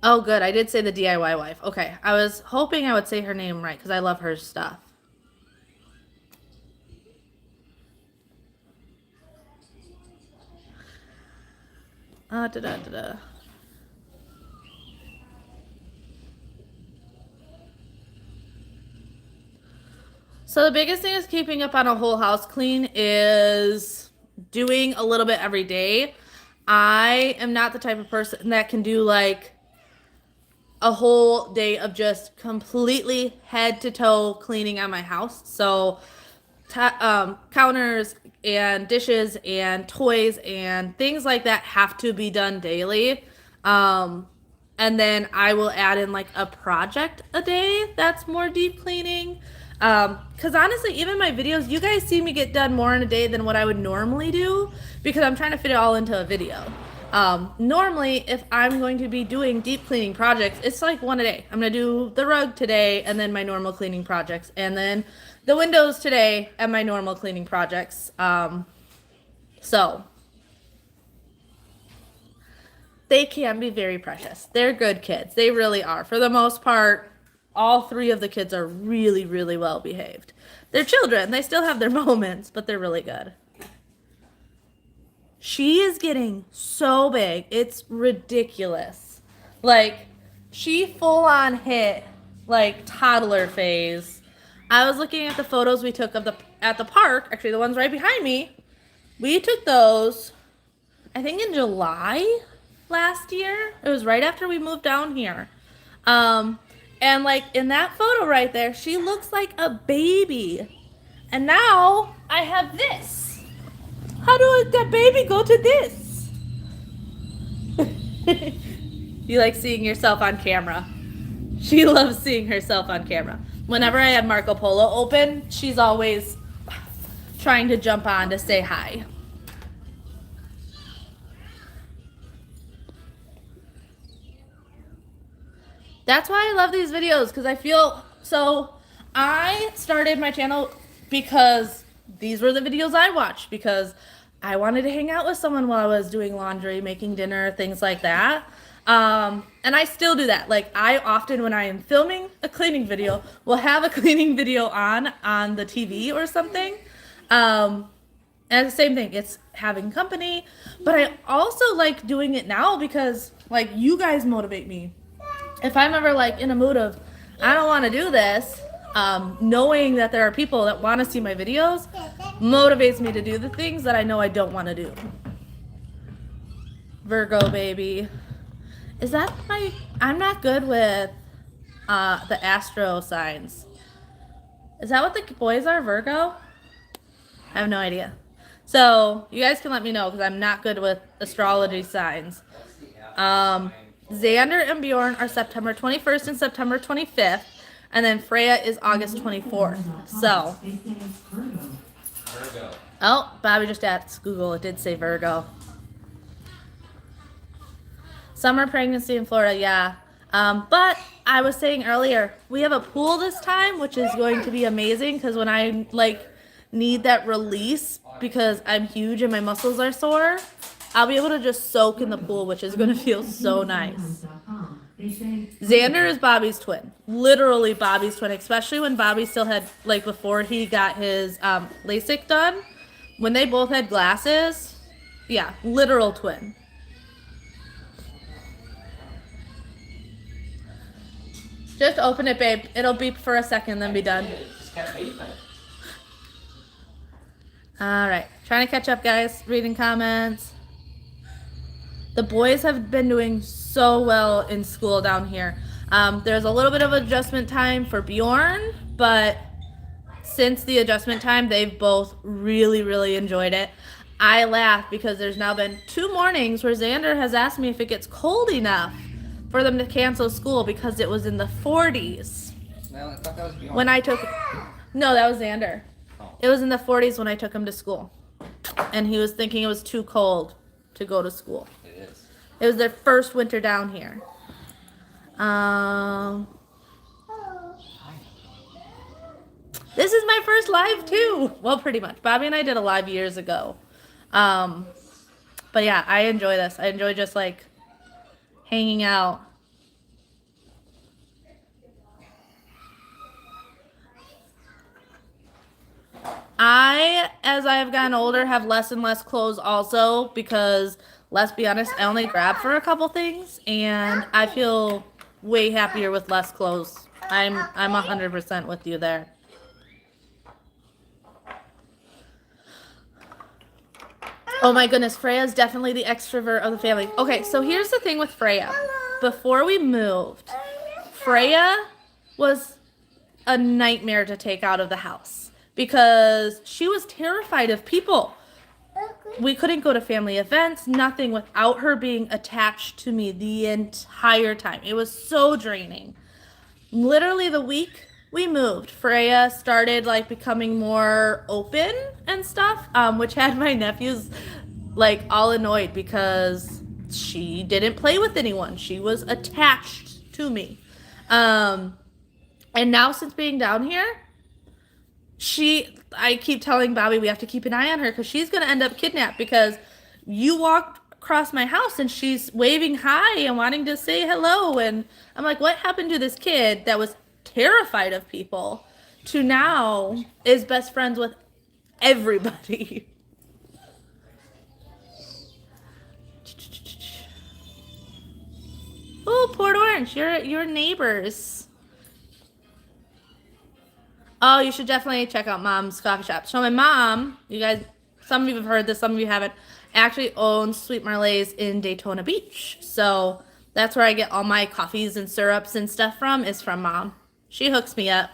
Oh, good. I did say the DIY wife. Okay. I was hoping I would say her name right because I love her stuff. Da-da-da-da. So the biggest thing is keeping up on a whole house clean is doing a little bit every day. I am not the type of person that can do like a whole day of just completely head to toe cleaning on my house. So counters and dishes and toys and things like that have to be done daily. And then I will add in like a project a day that's more deep cleaning. Because honestly, even my videos, you guys see me get done more in a day than what I would normally do because I'm trying to fit it all into a video. Normally, if I'm going to be doing deep cleaning projects, it's like one a day. I'm going to do the rug today and then my normal cleaning projects, and then the windows today and my normal cleaning projects. So they can be very precious. They're good kids. They really are. For the most part, all three of the kids are really, really well behaved. They're children. They still have their moments, but they're really good. She is getting so big. It's ridiculous. Like, she full on hit like toddler phase. I was looking at the photos we took of at the park, actually the ones right behind me. We took those, I think in July last year. It was right after we moved down here. And like in that photo right there, she looks like a baby. And now I have this. How do that baby go to this? You like seeing yourself on camera. She loves seeing herself on camera. Whenever I have Marco Polo open, she's always trying to jump on to say hi. That's why I love these videos, because I feel so I started my channel because these were the videos I watched, because I wanted to hang out with someone while I was doing laundry, making dinner, things like that. And I still do that. Like, I often, when I am filming a cleaning video, will have a cleaning video on the TV or something. And the same thing, it's having company. But I also like doing it now because, like, you guys motivate me. If I'm ever, like, in a mood of, I don't want to do this, knowing that there are people that want to see my videos motivates me to do the things that I know I don't want to do. Virgo, baby. Is that my... I'm not good with the astro signs. Is that what the boys are, Virgo? I have no idea. So, you guys can let me know, because I'm not good with astrology signs. Xander and Bjorn are September 21st and September 25th. And then Freya is August 24th. So. Virgo. Oh, Bobby just asked Google. It did say Virgo. Summer pregnancy in Florida, yeah. But I was saying earlier, we have a pool this time, which is going to be amazing, because when I, like, need that release because I'm huge and my muscles are sore, I'll be able to just soak in the pool, which is going to feel so nice. Xander is Bobby's twin. Literally Bobby's twin, especially when Bobby still had, like, before he got his LASIK done, when they both had glasses. Yeah, literal twin. Just open it, babe. It'll beep for a second, then be done. Just kept beeping. All right, trying to catch up, guys. Reading comments. The boys have been doing so well in school down here. There's a little bit of adjustment time for Bjorn, but since the adjustment time, they've both really, really enjoyed it. I laugh because there's now been 2 mornings where Xander has asked me if it gets cold enough for them to cancel school because it was in the 40s. Well, I thought that was Bjorn. When I took... No, that was Xander. Oh. It was in the 40s when I took him to school. And he was thinking it was too cold to go to school. It is. It was their first winter down here. This is my first live too. Well, pretty much. Bobby and I did a live years ago. But yeah, I enjoy this. I enjoy just like hanging out. As I have gotten older, have less and less clothes also because, let's be honest, I only grab for a couple things and I feel way happier with less clothes. I'm 100% with you there. Oh my goodness, Freya's definitely the extrovert of the family. Okay, so here's the thing with Freya. Before we moved, Freya was a nightmare to take out of the house because she was terrified of people. We couldn't go to family events, nothing without her being attached to me the entire time. It was so draining. Literally the week we moved, Freya started like becoming more open and stuff, which had my nephews like all annoyed because she didn't play with anyone. She was attached to me. And now since being down here, I keep telling Bobby we have to keep an eye on her because she's going to end up kidnapped because you walked across my house and she's waving hi and wanting to say hello. And I'm like, what happened to this kid that was terrified of people to now is best friends with everybody? Oh, Port Orange, you're neighbors. Oh, you should definitely check out Mom's Coffee Shop. So my mom, you guys, some of you have heard this, some of you haven't, actually owns Sweet Marley's in Daytona Beach. So that's where I get all my coffees and syrups and stuff from, is from Mom. She hooks me up.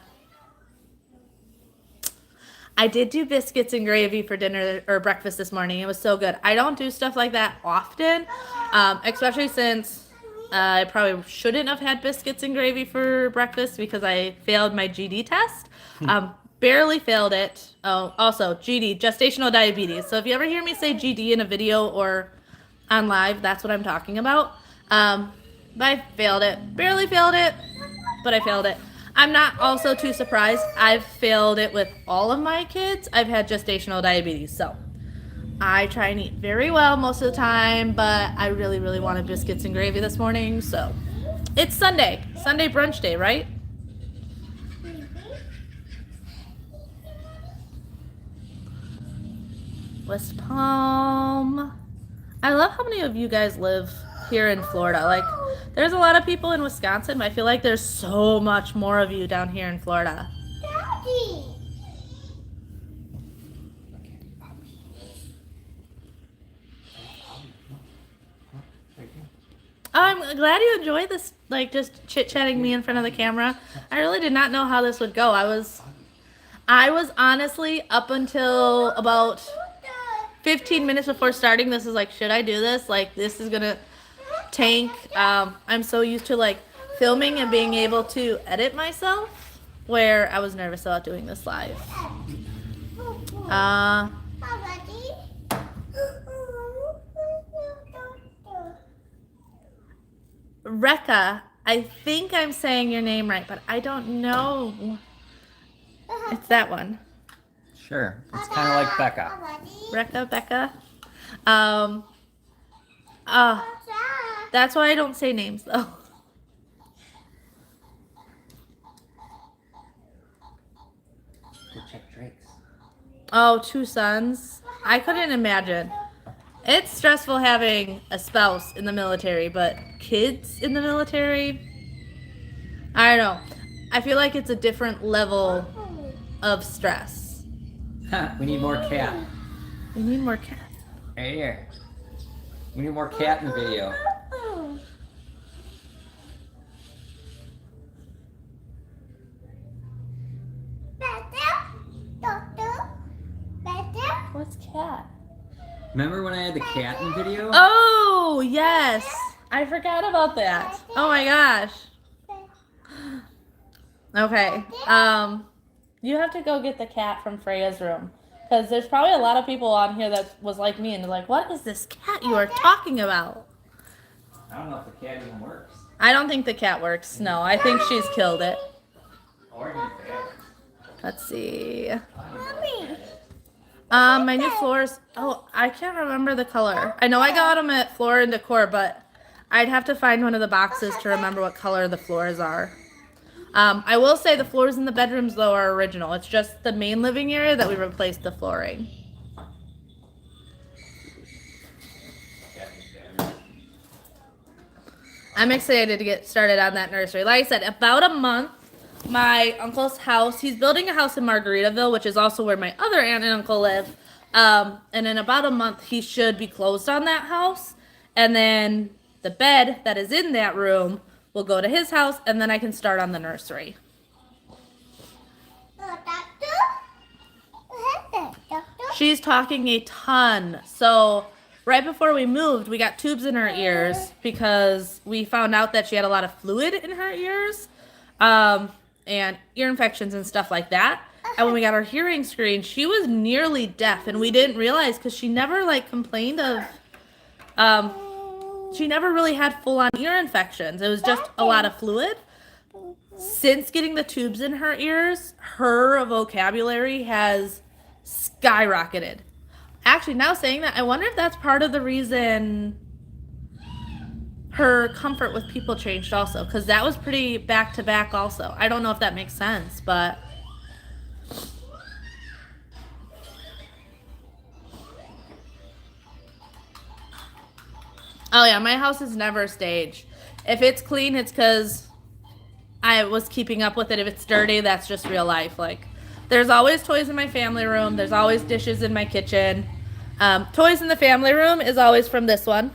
I did do biscuits and gravy for dinner or breakfast this morning. It was so good. I don't do stuff like that often, especially since I probably shouldn't have had biscuits and gravy for breakfast because I failed my GD test. Barely failed it. Oh, also GD, gestational diabetes. So if you ever hear me say GD in a video or on live, that's what I'm talking about. But I failed it. Barely failed it, but I failed it. I'm not also too surprised. I've failed it with all of my kids. I've had gestational diabetes, so I try and eat very well most of the time, but I really, really wanted biscuits and gravy this morning, so it's Sunday. Sunday brunch day, right? West Palm. I love how many of you guys live here in Florida. Like, there's a lot of people in Wisconsin, but I feel like there's so much more of you down here in Florida. Daddy. I'm glad you enjoyed this, like, just chit-chatting me in front of the camera. I really did not know how this would go. I was honestly, up until about 15 minutes before starting, this is like, should I do this? Like, this is gonna tank. I'm so used to, like, filming and being able to edit myself, where I was nervous about doing this live. Rekka, I think I'm saying your name right, but I don't know. It's that one. Sure. It's kind of like Becca. Rekka, Becca. That's why I don't say names, though. Go check Drake's. Oh, 2 sons. I couldn't imagine. It's stressful having a spouse in the military, but kids in the military, I don't know. I feel like it's a different level of stress. We need more cat. We need more cats. Right here. We need more cat in the video. What's cat? Remember when I had the cat in the video? Oh, yes. I forgot about that. Oh my gosh. Okay. You have to go get the cat from Freya's room. Because there's probably a lot of people on here that was like me and they're like, what is this cat you are talking about? I don't know if the cat even works. I don't think the cat works. No, I think she's killed it. Or even if it Let's see. Mommy. My new floors. Oh, I can't remember the color. I know I got them at Floor and Decor, but I'd have to find one of the boxes to remember what color the floors are. I will say the floors in the bedrooms, though, are original. It's just the main living area that we replaced the flooring. I'm excited to get started on that nursery. Like I said, about a month. My uncle's house, he's building a house in Margaritaville, which is also where my other aunt and uncle live. And in about a month, he should be closed on that house. And then the bed that is in that room will go to his house, and then I can start on the nursery. She's talking a ton. So right before we moved, we got tubes in her ears because we found out that she had a lot of fluid in her ears. And ear infections and stuff like that. And when we got our hearing screen, she was nearly deaf, and we didn't realize because she never like complained of, she never really had full-on ear infections. It was just a lot of fluid. Since getting the tubes in her ears, her vocabulary has skyrocketed. Actually, now saying that, I wonder if that's part of the reason her comfort with people changed also, because that was pretty back to back also. I don't know if that makes sense, but oh yeah, my house is never staged. If it's clean, it's because I was keeping up with it. If it's dirty, that's just real life. Like, there's always toys in my family room. There's always dishes in my kitchen. Toys in the family room is always from this one.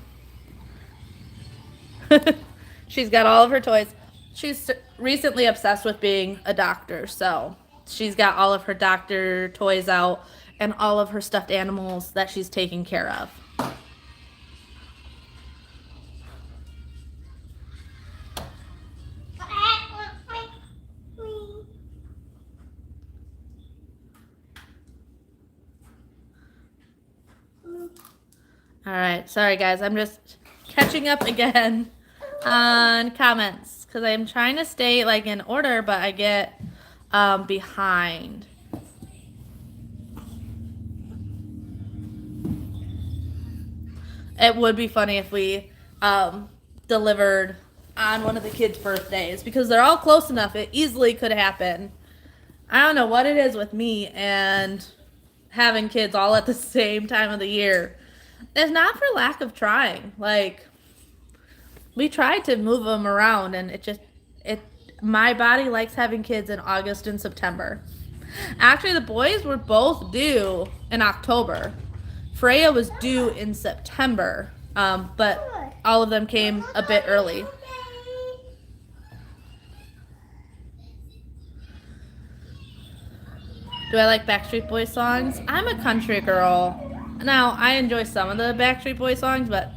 She's got all of her toys. She's recently obsessed with being a doctor, so she's got all of her doctor toys out and all of her stuffed animals that she's taking care of. All right, sorry guys, I'm just catching up again on comments. because I'm trying to stay like in order, but I get behind. It would be funny if we delivered on one of the kids' birthdays because they're all close enough. It easily could happen. I don't know what it is with me and having kids all at the same time of the year. It's not for lack of trying. Like, we tried to move them around, and my body likes having kids in August and September. Actually, the boys were both due in October. Freya was due in September, but all of them came a bit early. Do I like Backstreet Boys songs? I'm a country girl. Now, I enjoy some of the Backstreet Boys songs, but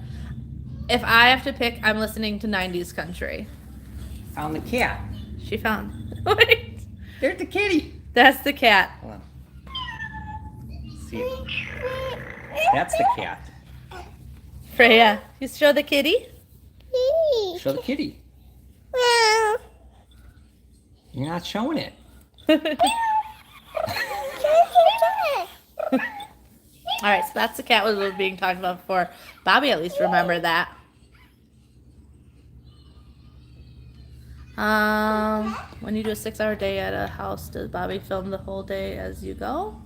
if I have to pick, I'm listening to 90s country. Found the cat. She found. Wait. There's the kitty. That's the cat. Hold on. See. That's the cat. Freya, you show the kitty? Show the kitty. Well, You're not showing it. All right, so that's the cat was being talked about before. Bobby at least remembered that. When you do a 6-hour day at a house, does Bobby film the whole day as you go?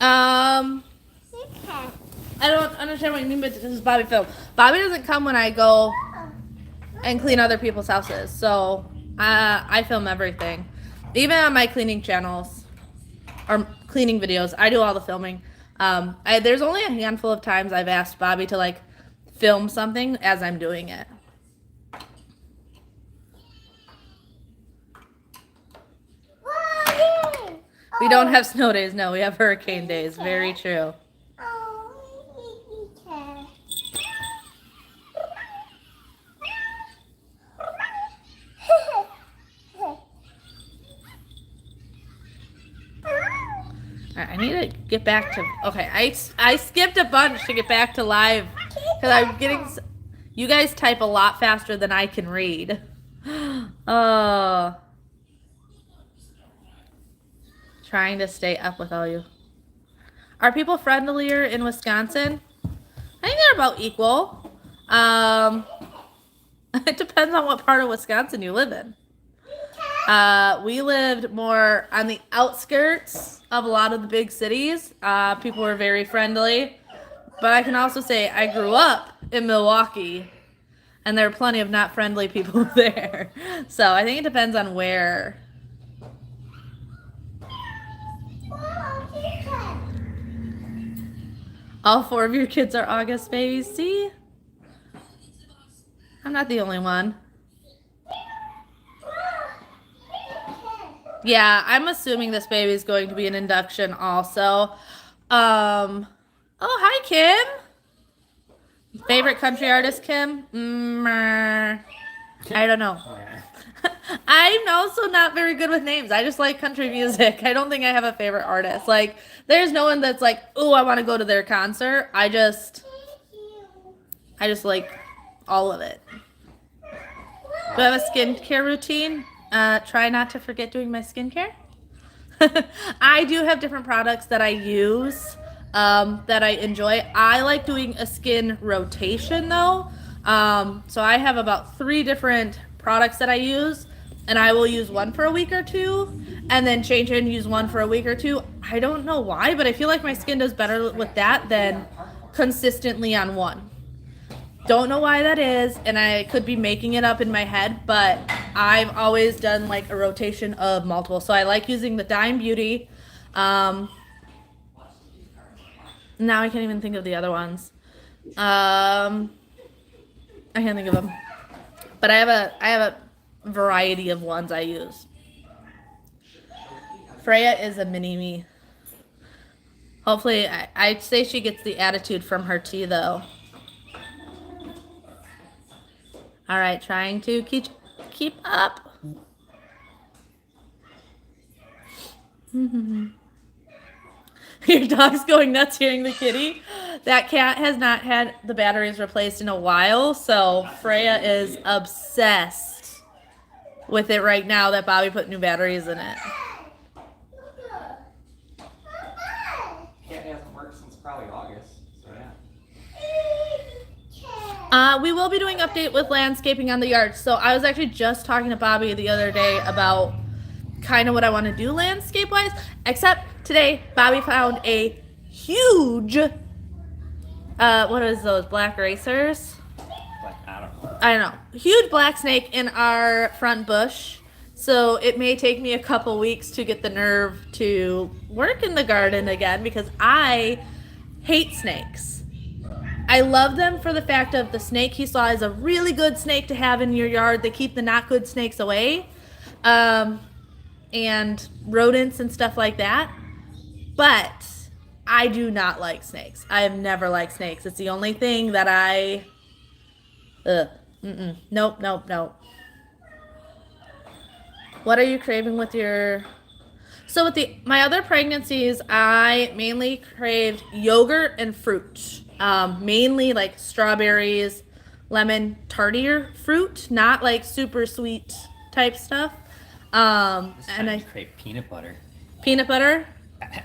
I don't understand what you mean by does Bobby film. Bobby doesn't come when I go and clean other people's houses, so I film everything. Even on my cleaning channels or cleaning videos, I do all the filming. There's only a handful of times I've asked Bobby to like film something as I'm doing it. We don't have snow days, no, we have hurricane days. Very true. I need to get back to, okay, I skipped a bunch to get back to live because I'm getting, you guys type a lot faster than I can read. Trying to stay up with all you. Are people friendlier in Wisconsin? I think they're about equal. It depends on what part of Wisconsin you live in. We lived more on the outskirts of a lot of the big cities. People were very friendly. But I can also say I grew up in Milwaukee, and there are plenty of not friendly people there. So I think it depends on where. All 4 of your kids are August babies. See? I'm not the only one. Yeah, I'm assuming this baby is going to be an induction also. Oh, hi, Kim. Favorite country artist, Kim? I don't know. I'm also not very good with names. I just like country music. I don't think I have a favorite artist. Like, there's no one that's like, oh, I want to go to their concert. I just like all of it. Do I have a skincare routine? Try not to forget doing my skincare. I do have different products that I use that I enjoy. I like doing a skin rotation though. So I have about 3 different products that I use, and I will use one for a week or two and then change it and use one for a week or two. I don't know why, but I feel like my skin does better with that than consistently on one. Don't know why that is, and I could be making it up in my head, but I've always done like a rotation of multiple. So I like using the Dime Beauty. Now I can't even think of the other ones. I can't think of them. But I have a variety of ones I use. Freya is a mini me. Hopefully, I'd say she gets the attitude from her tea though. All right, trying to keep up. Your dog's going nuts hearing the kitty. That cat has not had the batteries replaced in a while, so Freya is obsessed with it right now that Bobby put new batteries in it. Cat hasn't worked since probably August, so yeah. We will be doing update with landscaping on the yard. So I was actually just talking to Bobby the other day about kind of what I want to do landscape-wise. Except today, Bobby found a huge, what is those, black racers? I don't know. Huge black snake in our front bush. So it may take me a couple weeks to get the nerve to work in the garden again because I hate snakes. I love them for the fact of the snake he saw is a really good snake to have in your yard. They keep the not good snakes away. And rodents and stuff like that. But I do not like snakes. I have never liked snakes. It's the only thing that Nope. What are you craving with your... So with my other pregnancies, I mainly craved yogurt and fruit. Mainly like strawberries, lemon, tartier fruit, not like super sweet type stuff. And I crave peanut butter. Peanut butter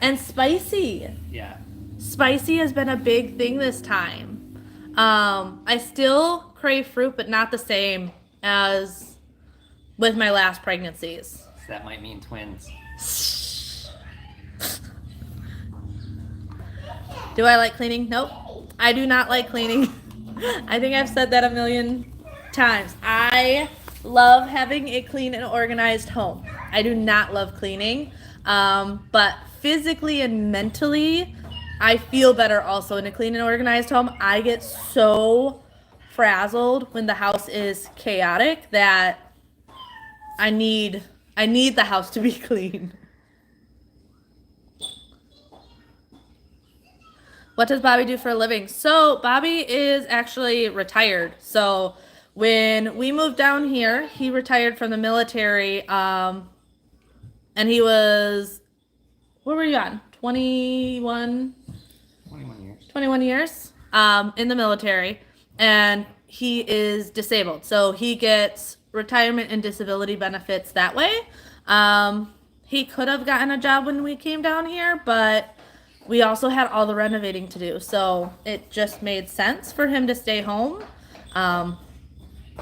and spicy. Yeah. Spicy has been a big thing this time. I still crave fruit, but not the same as with my last pregnancies. So that might mean twins. Do I like cleaning? Nope. I do not like cleaning. I think I've said that a million times. I love having a clean and organized home. I do not love cleaning. But physically and mentally, I feel better also in a clean and organized home. I get so frazzled when the house is chaotic that I need the house to be clean. What does Bobby do for a living? So Bobby is actually retired. So when we moved down here, he retired from the military. And he was, where were you on? 21 years. 21 years in the military. And he is disabled. So he gets retirement and disability benefits that way. He could have gotten a job when we came down here, but we also had all the renovating to do. So it just made sense for him to stay home.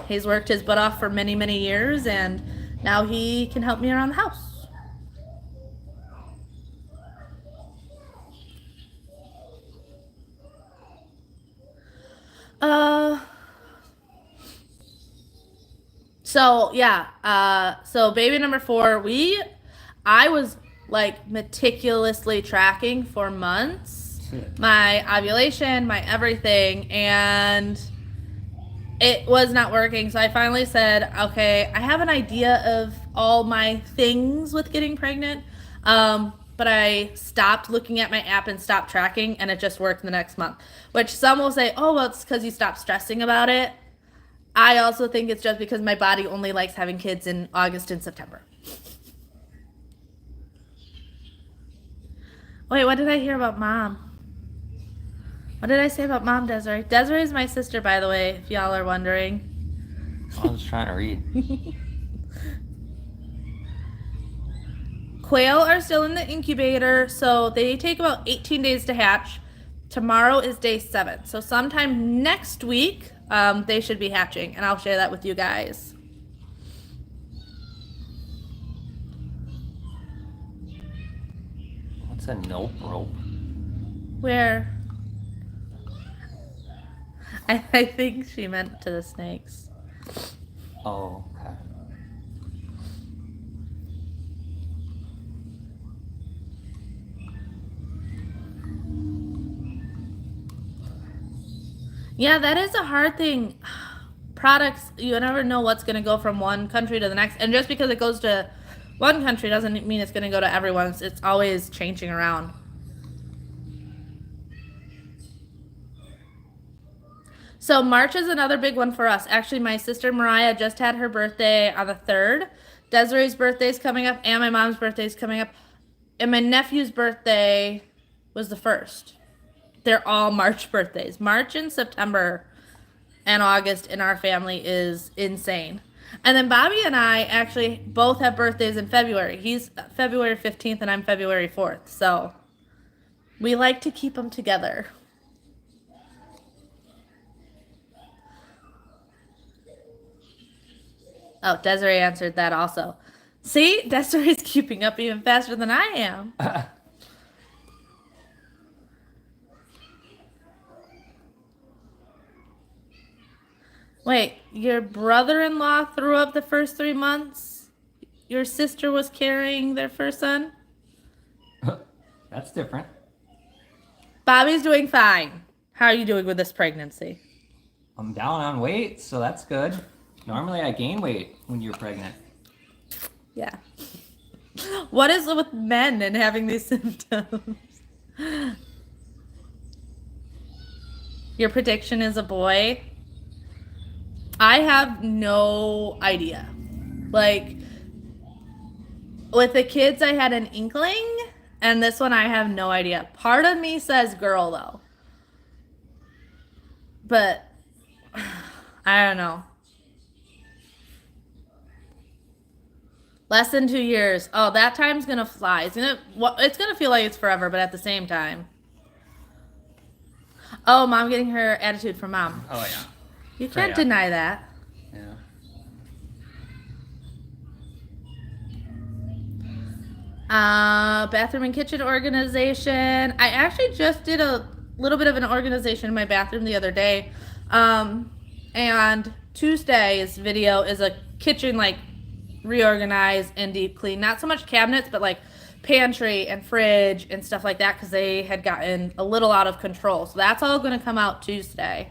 He's worked his butt off for many, many years, and now he can help me around the house. So yeah, so baby number 4, I was like meticulously tracking for months, my ovulation, my everything, and it was not working. So I finally said, okay, I have an idea of all my things with getting pregnant, but I stopped looking at my app and stopped tracking, and it just worked the next month. Which some will say, oh, well, it's because you stopped stressing about it. I also think it's just because my body only likes having kids in August and September. Wait, what did I hear about Mom? What did I say about Mom, Desiree? Desiree is my sister, by the way, if y'all are wondering. I was trying to read. Quail are still in the incubator, so they take about 18 days to hatch. Tomorrow is day 7. So sometime next week, they should be hatching, and I'll share that with you guys. What's a nope rope? Where? I think she meant to the snakes. Oh, okay. Yeah, that is a hard thing. Products, you never know what's going to go from one country to the next. And just because it goes to one country doesn't mean it's going to go to everyone's. It's always changing around. So March is another big one for us. Actually, my sister Mariah just had her birthday on the 3rd. Desiree's birthday is coming up, and my mom's birthday is coming up. And my nephew's birthday was the 1st. They're all March birthdays. March and September and August in our family is insane. And then Bobby and I actually both have birthdays in February. He's February 15th and I'm February 4th. So we like to keep them together. Oh, Desiree answered that also. See, Desiree's keeping up even faster than I am. Wait, your brother-in-law threw up the first 3 months? Your sister was carrying their first son? That's different. Bobby's doing fine. How are you doing with this pregnancy? I'm down on weight, so that's good. Normally I gain weight when you're pregnant. Yeah. What is it with men and having these symptoms? Your prediction is a boy? I have no idea. Like, with the kids, I had an inkling, and this one I have no idea. Part of me says girl, though. But, I don't know. Less than 2 years. Oh, that time's gonna fly. It's gonna feel like it's forever, but at the same time. Oh, mom getting her attitude from mom. Oh yeah. You can't deny that. Yeah. Bathroom and kitchen organization. I actually just did a little bit of an organization in my bathroom the other day. And Tuesday's video is a kitchen, like, reorganize and deep clean. Not so much cabinets, but like pantry and fridge and stuff like that, because they had gotten a little out of control. So that's all going to come out Tuesday.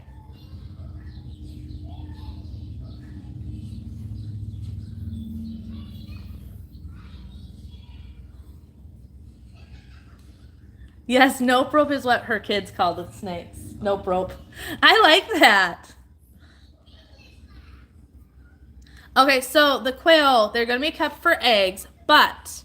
Yes, nope rope is what her kids call the snakes. Nope rope. I like that. Okay, so the quail, they're going to be kept for eggs, but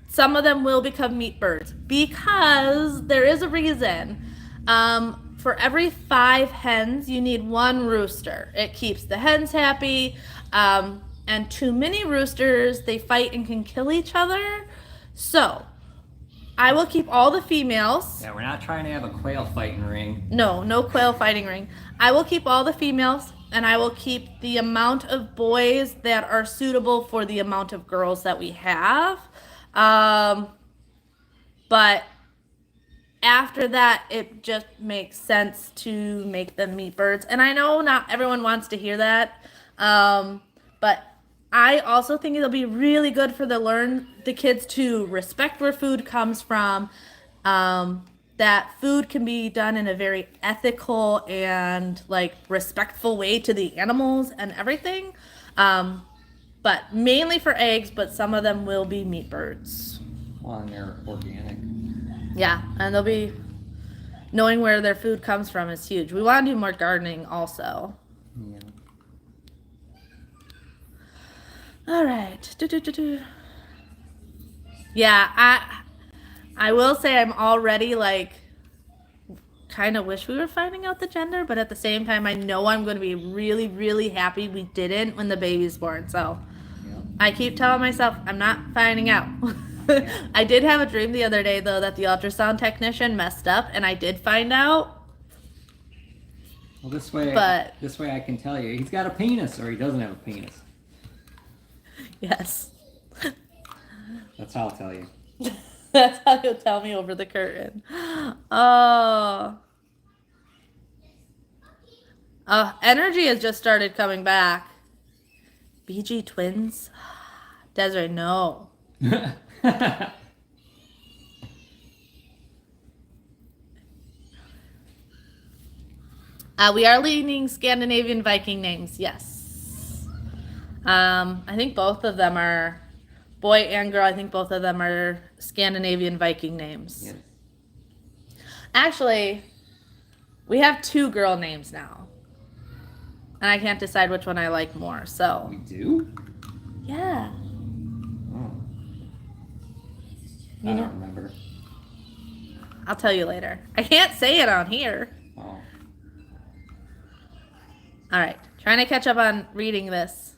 some of them will become meat birds because there is a reason. For every 5 hens, you need 1 rooster. It keeps the hens happy. And too many roosters, they fight and can kill each other. So I will keep all the females. Yeah, we're not trying to have a quail fighting ring. No, no quail fighting ring. I will keep all the females, and I will keep the amount of boys that are suitable for the amount of girls that we have. But after that, it just makes sense to make them meat birds. And I know not everyone wants to hear that, but I also think it'll be really good for the kids to respect where food comes from. That food can be done in a very ethical and like respectful way to the animals and everything. But mainly for eggs, but some of them will be meat birds. Well, and they're organic. Yeah, and they'll be knowing where their food comes from is huge. We want to do more gardening also. Yeah. All right. Yeah, I will say I'm already like kind of wish we were finding out the gender, but at the same time I know I'm going to be really, really happy we didn't when the baby's born. So Yeah. I keep telling myself I'm not finding out. I did have a dream the other day though that the ultrasound technician messed up, and I did find out. Well, this way I can tell you he's got a penis or he doesn't have a penis. Yes. That's how I'll tell you. That's how you'll tell me over the curtain. Oh. Energy has just started coming back. BG twins? Desiree, no. We are leaning Scandinavian Viking names, yes. I think both of them are boy and girl. I think both of them are Scandinavian Viking names. Yes. Actually, we have 2 girl names now. And I can't decide which one I like more, so. We do? Yeah. Oh. You I know- don't remember. I'll tell you later. I can't say it on here. Oh. All right. Trying to catch up on reading this.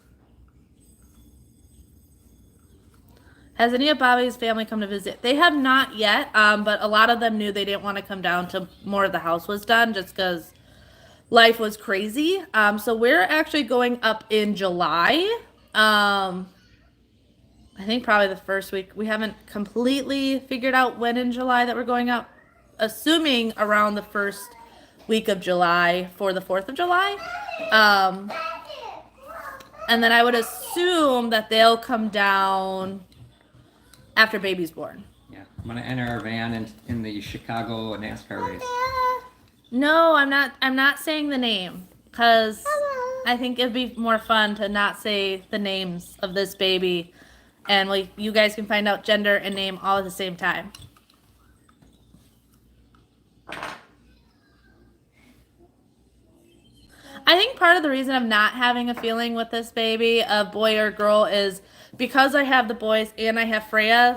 Has any of Bobby's family come to visit? They have not yet, but a lot of them knew they didn't want to come down till more of the house was done just because life was crazy. So we're actually going up in July. I think probably the first week. We haven't completely figured out when in July that we're going up. Assuming around the first week of July for the 4th of July. And then I would assume that they'll come down after baby's born. Yeah, I'm gonna enter our van in the Chicago NASCAR race. No, I'm not saying the name because I think it'd be more fun to not say the names of this baby, and you guys can find out gender and name all at the same time. I think part of the reason I'm not having a feeling with this baby, a boy or girl, is because I have the boys and I have Freya.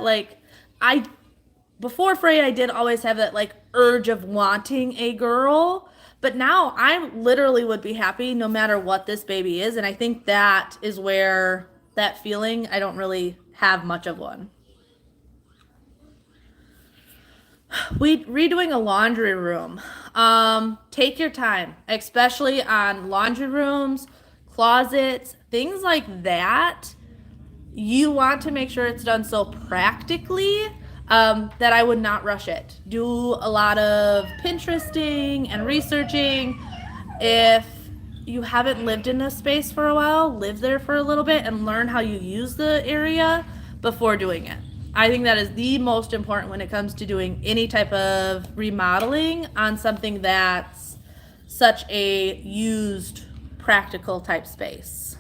Before Freya, I did always have that urge of wanting a girl, but now I literally would be happy no matter what this baby is, and I think that is where that feeling, I don't really have much of one. Redoing a laundry room. Take your time, especially on laundry rooms, closets, things like that. You want to make sure it's done so practically that I would not rush it. Do a lot of Pinteresting and researching. If you haven't lived in a space for a while, live there for a little bit and learn how you use the area before doing it. I think that is the most important when it comes to doing any type of remodeling on something that's such a used, practical type space.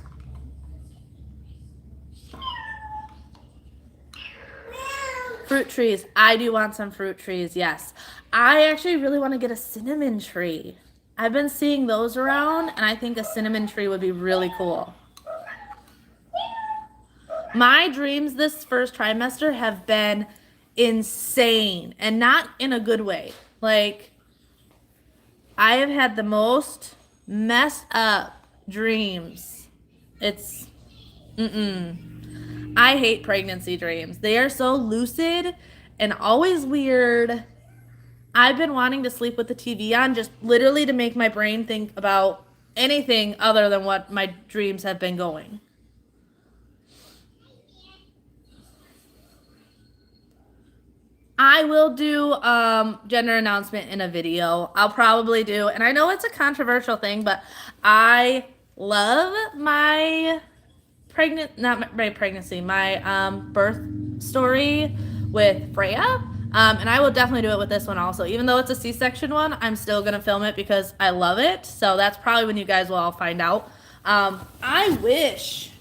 Fruit trees. I do want some fruit trees, yes. I actually really want to get a cinnamon tree. I've been seeing those around, and I think a cinnamon tree would be really cool. My dreams this first trimester have been insane, and not in a good way. I have had the most messed up dreams. It's, I hate pregnancy dreams. They are so lucid and always weird. I've been wanting to sleep with the TV on just literally to make my brain think about anything other than what my dreams have been going. I will do gender announcement in a video. I'll probably do, and I know it's a controversial thing, but I love my birth story with Freya. And I will definitely do it with this one also. Even though it's a C-section one, I'm still going to film it because I love it. So that's probably when you guys will all find out. I wish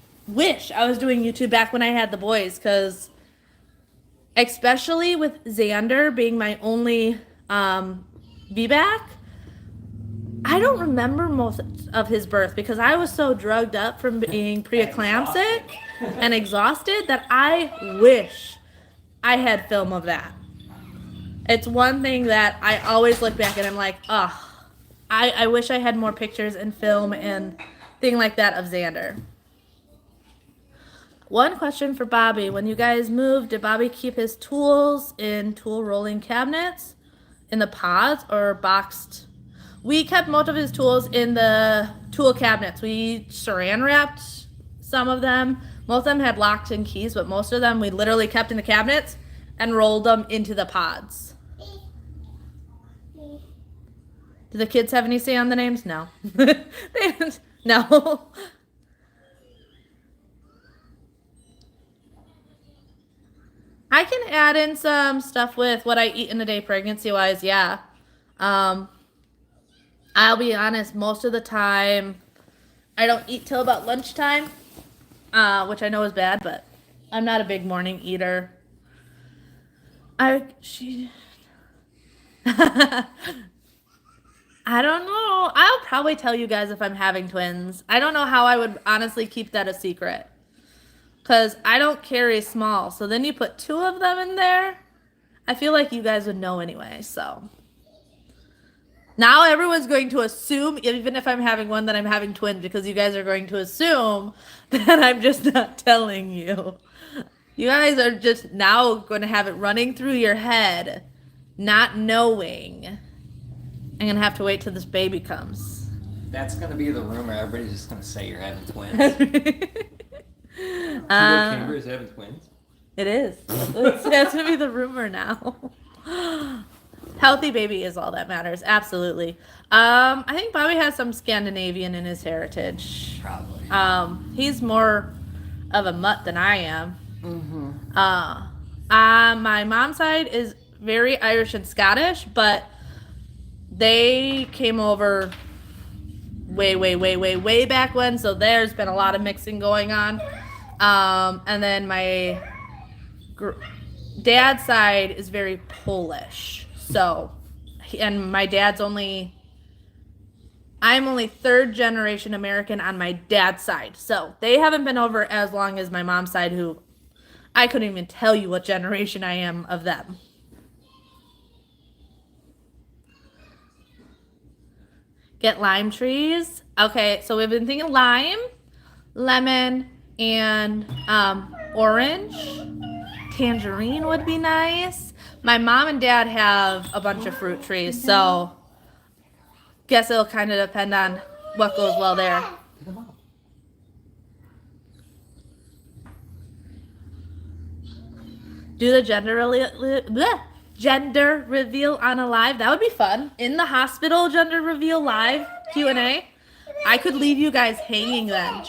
I was doing YouTube back when I had the boys, because especially with Xander being my only VBAC, I don't remember most of his birth because I was so drugged up from being preeclamptic and exhausted that I wish I had film of that. It's one thing that I always look back and I'm like, I wish I had more pictures and film and thing like that of Xander. One question for Bobby. When you guys moved, did Bobby keep his tools in tool rolling cabinets in the pods or boxed? We kept most of his tools in the tool cabinets. We saran wrapped some of them. Most of them had locks and keys, but most of them we literally kept in the cabinets and rolled them into the pods. Do the kids have any say on the names? No. No. I can add in some stuff with what I eat in a day pregnancy-wise, yeah. I'll be honest, most of the time, I don't eat till about lunchtime, which I know is bad, but I'm not a big morning eater. I don't know. I'll probably tell you guys if I'm having twins. I don't know how I would honestly keep that a secret. Because I don't carry small. So then you put two of them in there. I feel like you guys would know anyway, so. Now everyone's going to assume, even if I'm having one, that I'm having twins because you guys are going to assume that I'm just not telling you. You guys are just now going to have it running through your head, not knowing. I'm going to have to wait till this baby comes. That's going to be the rumor. Everybody's just going to say you're having twins. Cambria's having twins? It is. That's going to be the rumor now. Healthy baby is all that matters. Absolutely. I think Bobby has some Scandinavian in his heritage. Probably. He's more of a mutt than I am. Mm-hmm. My mom's side is very Irish and Scottish, but they came over way back when, so there's been a lot of mixing going on. And then my dad's side is very Polish. So, and my dad's I'm only third generation American on my dad's side. So they haven't been over as long as my mom's side, who I couldn't even tell you what generation I am of them. Get lime trees. Okay, so we've been thinking lime, lemon, and orange. Tangerine would be nice. My mom and dad have a bunch of fruit trees, so guess it'll kind of depend on what goes well there. Do the gender reveal on a live. That would be fun. In the hospital, gender reveal live Q&A. I could leave you guys hanging then.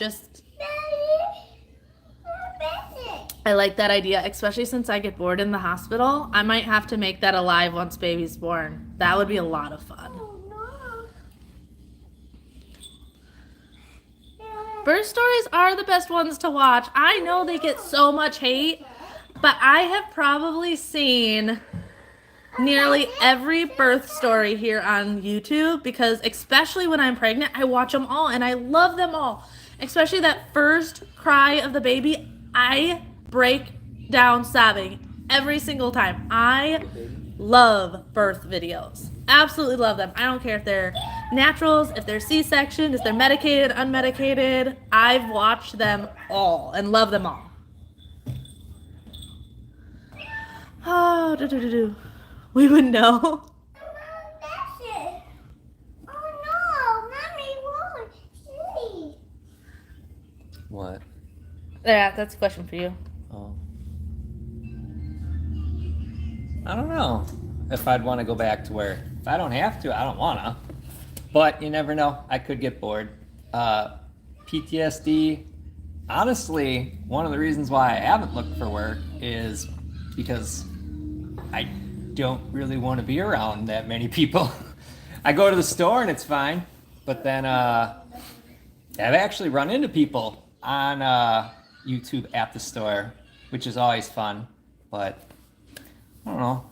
I like that idea, especially since I get bored in the hospital. I might have to make that alive once baby's born. That would be a lot of fun. Birth stories are the best ones to watch. I know they get so much hate, but I have probably seen nearly every birth story here on YouTube because especially when I'm pregnant, I watch them all and I love them all. Especially that first cry of the baby, I break down sobbing every single time. I love birth videos. Absolutely love them. I don't care if they're naturals, if they're C-section, if they're medicated, unmedicated. I've watched them all and love them all. Oh, we would know. What? Yeah, that's a question for you. Oh. I don't know if I'd want to go back to where, if I don't have to, I don't want to. But you never know. I could get bored. PTSD, honestly, one of the reasons why I haven't looked for work is because I don't really want to be around that many people. I go to the store and it's fine. But then I've actually run into people on YouTube at the store, which is always fun. But I don't know.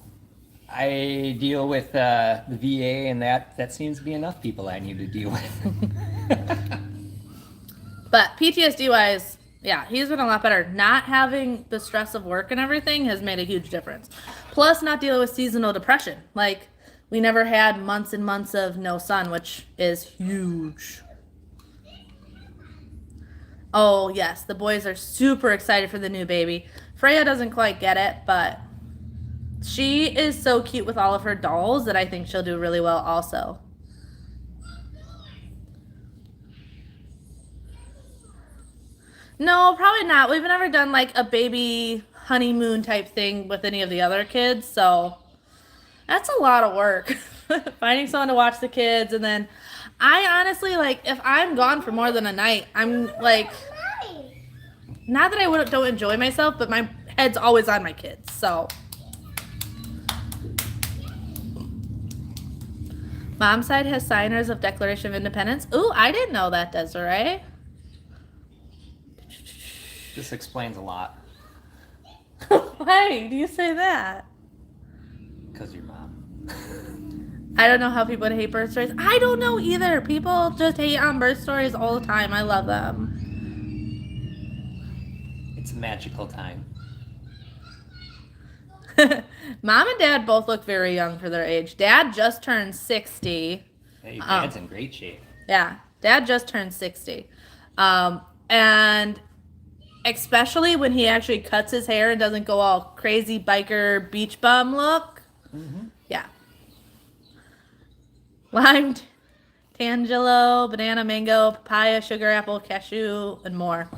I deal with the VA, and that seems to be enough people I need to deal with. But PTSD-wise, yeah, he's been a lot better. Not having the stress of work and everything has made a huge difference. Plus, not dealing with seasonal depression. Like, we never had months and months of no sun, which is huge. Oh, yes, the boys are super excited for the new baby. Freya doesn't quite get it, but she is so cute with all of her dolls that I think she'll do really well also. No, probably not. We've never done like a baby honeymoon type thing with any of the other kids, so that's a lot of work. Finding someone to watch the kids, and then I honestly, like, if I'm gone for more than a night, I'm like, not that I don't enjoy myself, but my head's always on my kids, so. Mom's side has signers of Declaration of Independence. Ooh, I didn't know that, Desiree. This explains a lot. Why do you say that? Because your mom. I don't know how people hate birth stories. I don't know either. People just hate on birth stories all the time. I love them. It's a magical time. Mom and Dad both look very young for their age. Dad just turned 60. Hey, Dad's in great shape. Yeah, Dad just turned 60. And especially when he actually cuts his hair and doesn't go all crazy biker beach bum look. Mm-hmm. Yeah. Lime, tangelo, banana, mango, papaya, sugar apple, cashew, and more.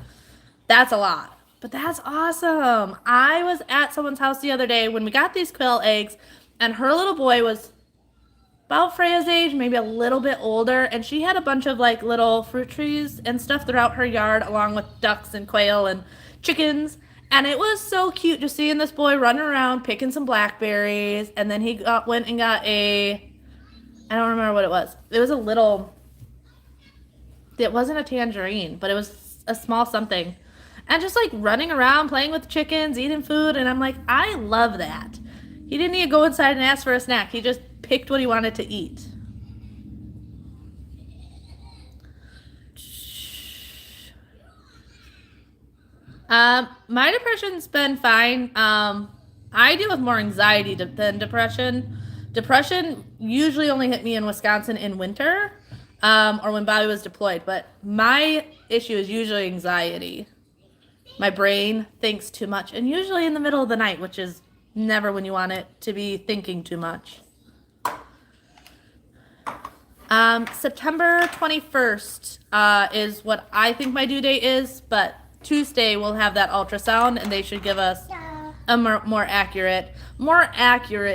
That's a lot. But that's awesome. I was at someone's house the other day when we got these quail eggs, and her little boy was about Freya's age, maybe a little bit older, and she had a bunch of like little fruit trees and stuff throughout her yard, along with ducks and quail and chickens. And it was so cute just seeing this boy running around picking some blackberries, and then he went and got I don't remember what it was. It was a little. It wasn't a tangerine, but it was a small something. And just like running around, playing with chickens, eating food, and I'm like, I love that. He didn't even go inside and ask for a snack. He just picked what he wanted to eat. My depression's been fine. I deal with more anxiety than depression. Depression usually only hit me in Wisconsin in winter, or when Bobby was deployed. But my issue is usually anxiety. My brain thinks too much, and usually in the middle of the night, which is never when you want it to be thinking too much. September 21st is what I think my due date is, but Tuesday we'll have that ultrasound, and they should give us a more accurate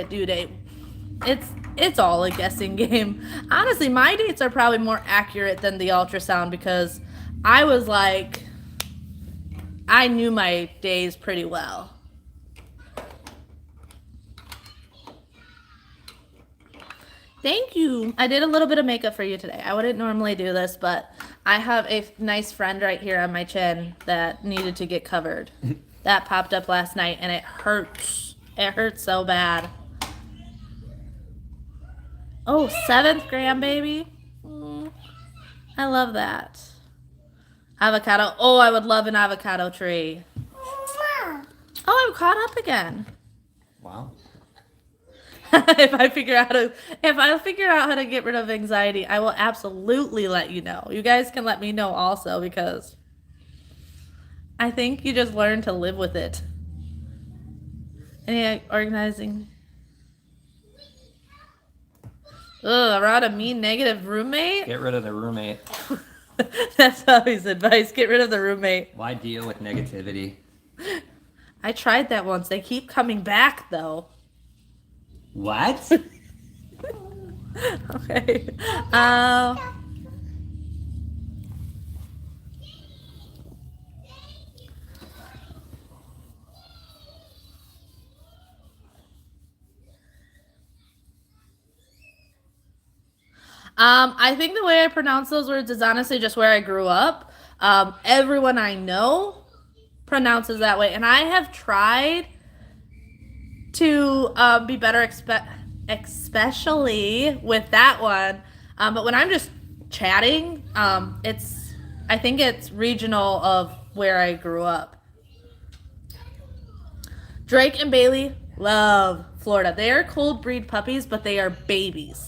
due date. It's all a guessing game. Honestly, my dates are probably more accurate than the ultrasound because I was like, I knew my days pretty well. Thank you. I did a little bit of makeup for you today. I wouldn't normally do this, but I have a nice friend right here on my chin that needed to get covered. That popped up last night, and it hurts. It hurts so bad. Oh, 7th grandbaby. I love that. Avocado. Oh, I would love an avocado tree. Oh, I'm caught up again. Wow. If I figure out how to get rid of anxiety, I will absolutely let you know. You guys can let me know also because I think you just learn to live with it. Any organizing? Ugh, around a mean, negative roommate? Get rid of the roommate. That's always advice. Get rid of the roommate. Why deal with negativity? I tried that once. They keep coming back, though. What? Okay. I think the way I pronounce those words is honestly just where I grew up. Everyone I know pronounces that way, and I have tried to be better, especially with that one. But when I'm just chatting, I think it's regional of where I grew up. Drake and Bailey love Florida. They are cold breed puppies, but they are babies.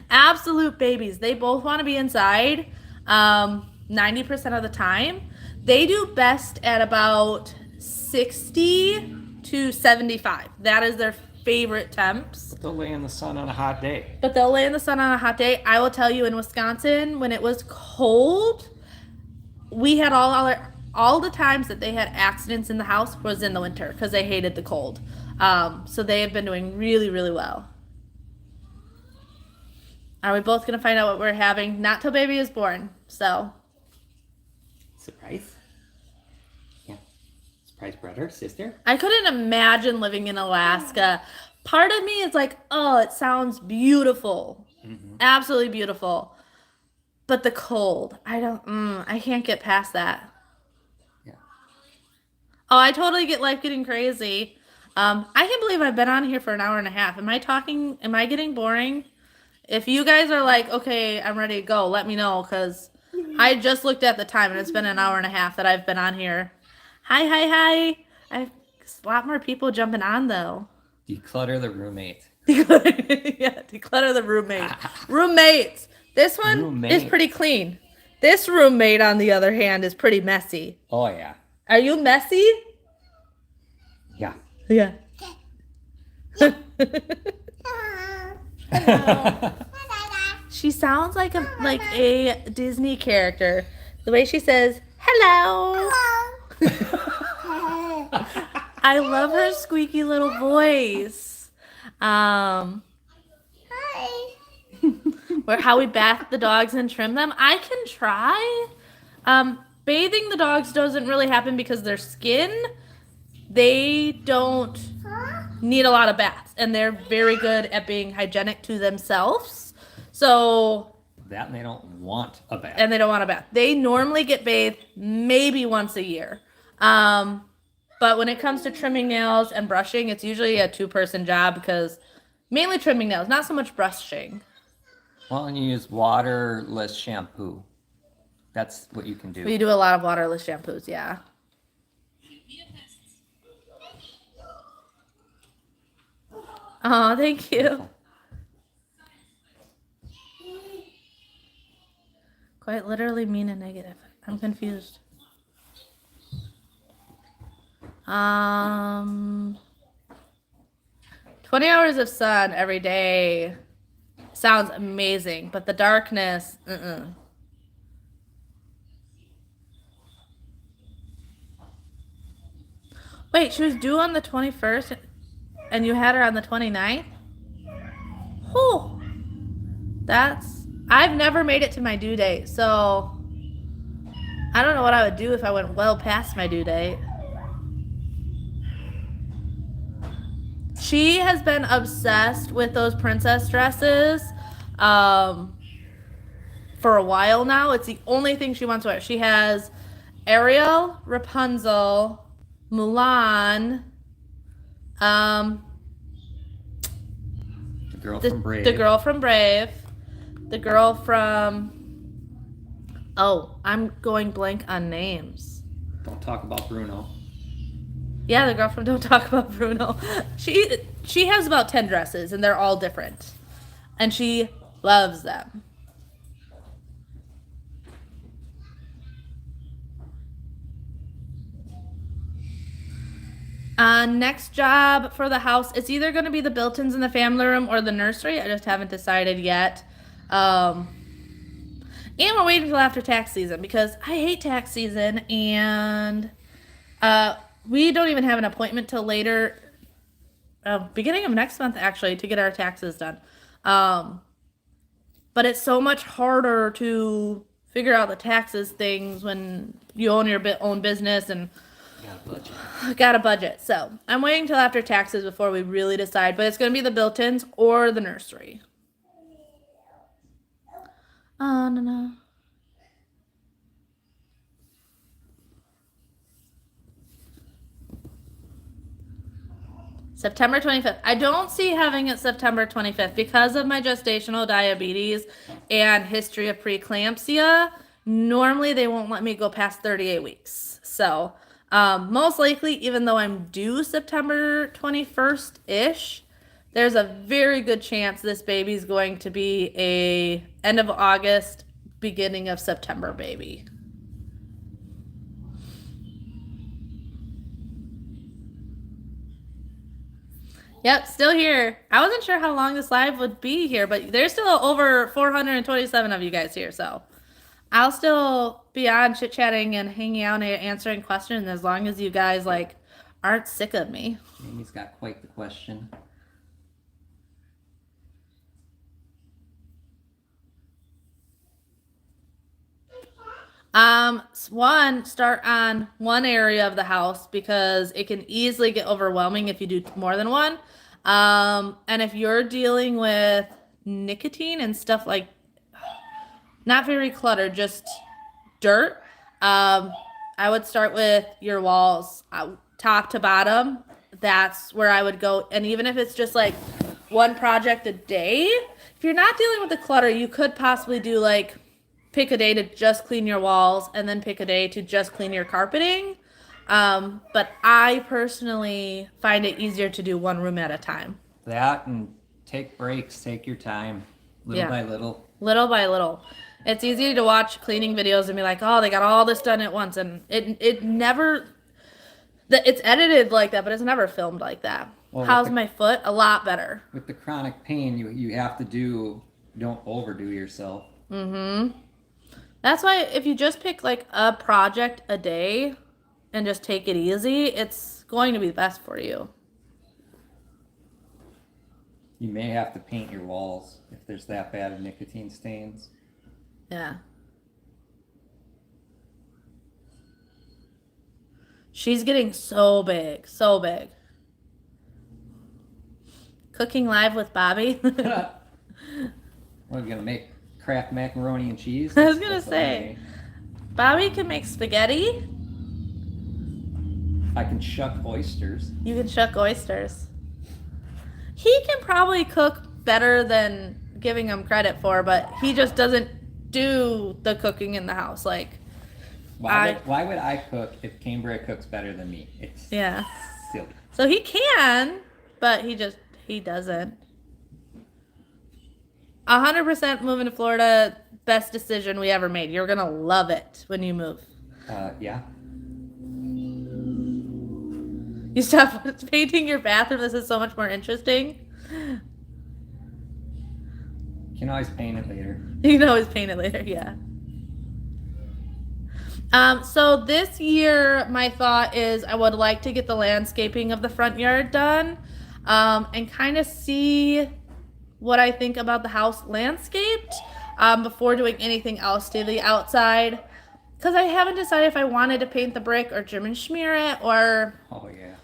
Absolute babies. They both want to be inside 90% of the time. They do best at about 60 to 75. That is their favorite temps. But they'll lay in the sun on a hot day. I will tell you, in Wisconsin, when it was cold, we had all the times that they had accidents in the house was in the winter because they hated the cold. So they have been doing really, really well. Are we both going to find out what we're having? Not till baby is born, so. Surprise? Yeah. Surprise brother, sister? I couldn't imagine living in Alaska. Part of me is like, oh, it sounds beautiful. Mm-hmm. Absolutely beautiful. But the cold, I can't get past that. Yeah. Oh, I totally get life getting crazy. I can't believe I've been on here for an hour and a half. Am I getting boring? If you guys are like, okay, I'm ready to go, let me know, because I just looked at the time, and it's been an hour and a half that I've been on here. Hi. I have a lot more people jumping on, though. Declutter the roommate. Declutter the roommate. Roommates. This one Roommate. is pretty clean. This roommate, on the other hand, is pretty messy. Oh, yeah. Are you messy? Yeah. Yeah. She sounds like a Disney character. The way she says hello. I love her squeaky little voice. Hi. Where how we bath the dogs and trim them. I can try. Bathing the dogs doesn't really happen because their skin, they don't need a lot of baths, and they're very good at being hygienic to themselves. So that and they don't want a bath. And they don't want a bath. They normally get bathed maybe once a year. But when it comes to trimming nails and brushing, it's usually a 2-person job because mainly trimming nails, not so much brushing. Well, and you use waterless shampoo. That's what you can do. We do a lot of waterless shampoos, yeah. Oh, thank you. Quite literally mean and negative. I'm confused. 20 hours of sun every day sounds amazing, but the darkness, Wait, she was due on the 21st and you had her on the 29th? Whew. I've never made it to my due date, so I don't know what I would do if I went well past my due date. She has been obsessed with those princess dresses for a while now. It's the only thing she wants to wear. She has Ariel, Rapunzel, Mulan, The girl from Brave. The girl from Brave. The girl from... Oh, I'm going blank on names. Don't talk about Bruno. Yeah, the girl from Don't Talk About Bruno. She has about 10 dresses, and they're all different. And she loves them. Next job for the house, it's either going to be the built-ins in the family room or the nursery. I just haven't decided yet. And we're waiting until after tax season because I hate tax season, and we don't even have an appointment till later, beginning of next month actually, to get our taxes done. But it's so much harder to figure out the taxes things when you own your own business and got a budget. So I'm waiting till after taxes before we really decide, but it's going to be the built-ins or the nursery. Oh, no. September 25th. I don't see having it September 25th because of my gestational diabetes and history of preeclampsia. Normally, they won't let me go past 38 weeks. So, most likely, even though I'm due September 21st-ish, there's a very good chance this baby's going to be a end of August, beginning of September baby. Yep, still here. I wasn't sure how long this live would be here, but there's still over 427 of you guys here, so I'll still be on chit-chatting and hanging out and answering questions as long as you guys, aren't sick of me. Jamie's got quite the question. Start on one area of the house because it can easily get overwhelming if you do more than one. And if you're dealing with nicotine and stuff not very cluttered, just dirt, I would start with your walls, top to bottom. That's where I would go. And even if it's just one project a day, if you're not dealing with the clutter, you could possibly do pick a day to just clean your walls and then pick a day to just clean your carpeting. But I personally find it easier to do one room at a time. That and take breaks, take your time, little Yeah. by little. Little by little. It's easy to watch cleaning videos and be like, oh, they got all this done at once. And it never, it's edited like that, but it's never filmed like that. Well, How's with the- my foot? A lot better. With the chronic pain, you have to don't overdo yourself. Mm-hmm. That's why if you just pick like a project a day and just take it easy, it's going to be best for you. You may have to paint your walls if there's that bad of nicotine stains. Yeah. She's getting so big, so big. Cooking live with Bobby. What are we gonna make? Kraft macaroni and cheese? I was gonna That's say. Bobby can make spaghetti. I can shuck oysters. You can shuck oysters. He can probably cook better than giving him credit for, but he just doesn't do the cooking in the house. Like, Why would I cook if Cambriea cooks better than me? It's yeah. silly. So he can, but he doesn't. 100% moving to Florida, best decision we ever made. You're gonna love it when you move. Yeah. You stop painting your bathroom. This is so much more interesting. You can always paint it later. You can always paint it later, yeah. So this year, my thought is I would like to get the landscaping of the front yard done, and kind of see what I think about the house landscaped, before doing anything else to the outside. Because I haven't decided if I wanted to paint the brick or trim and smear it, or... Oh, yeah.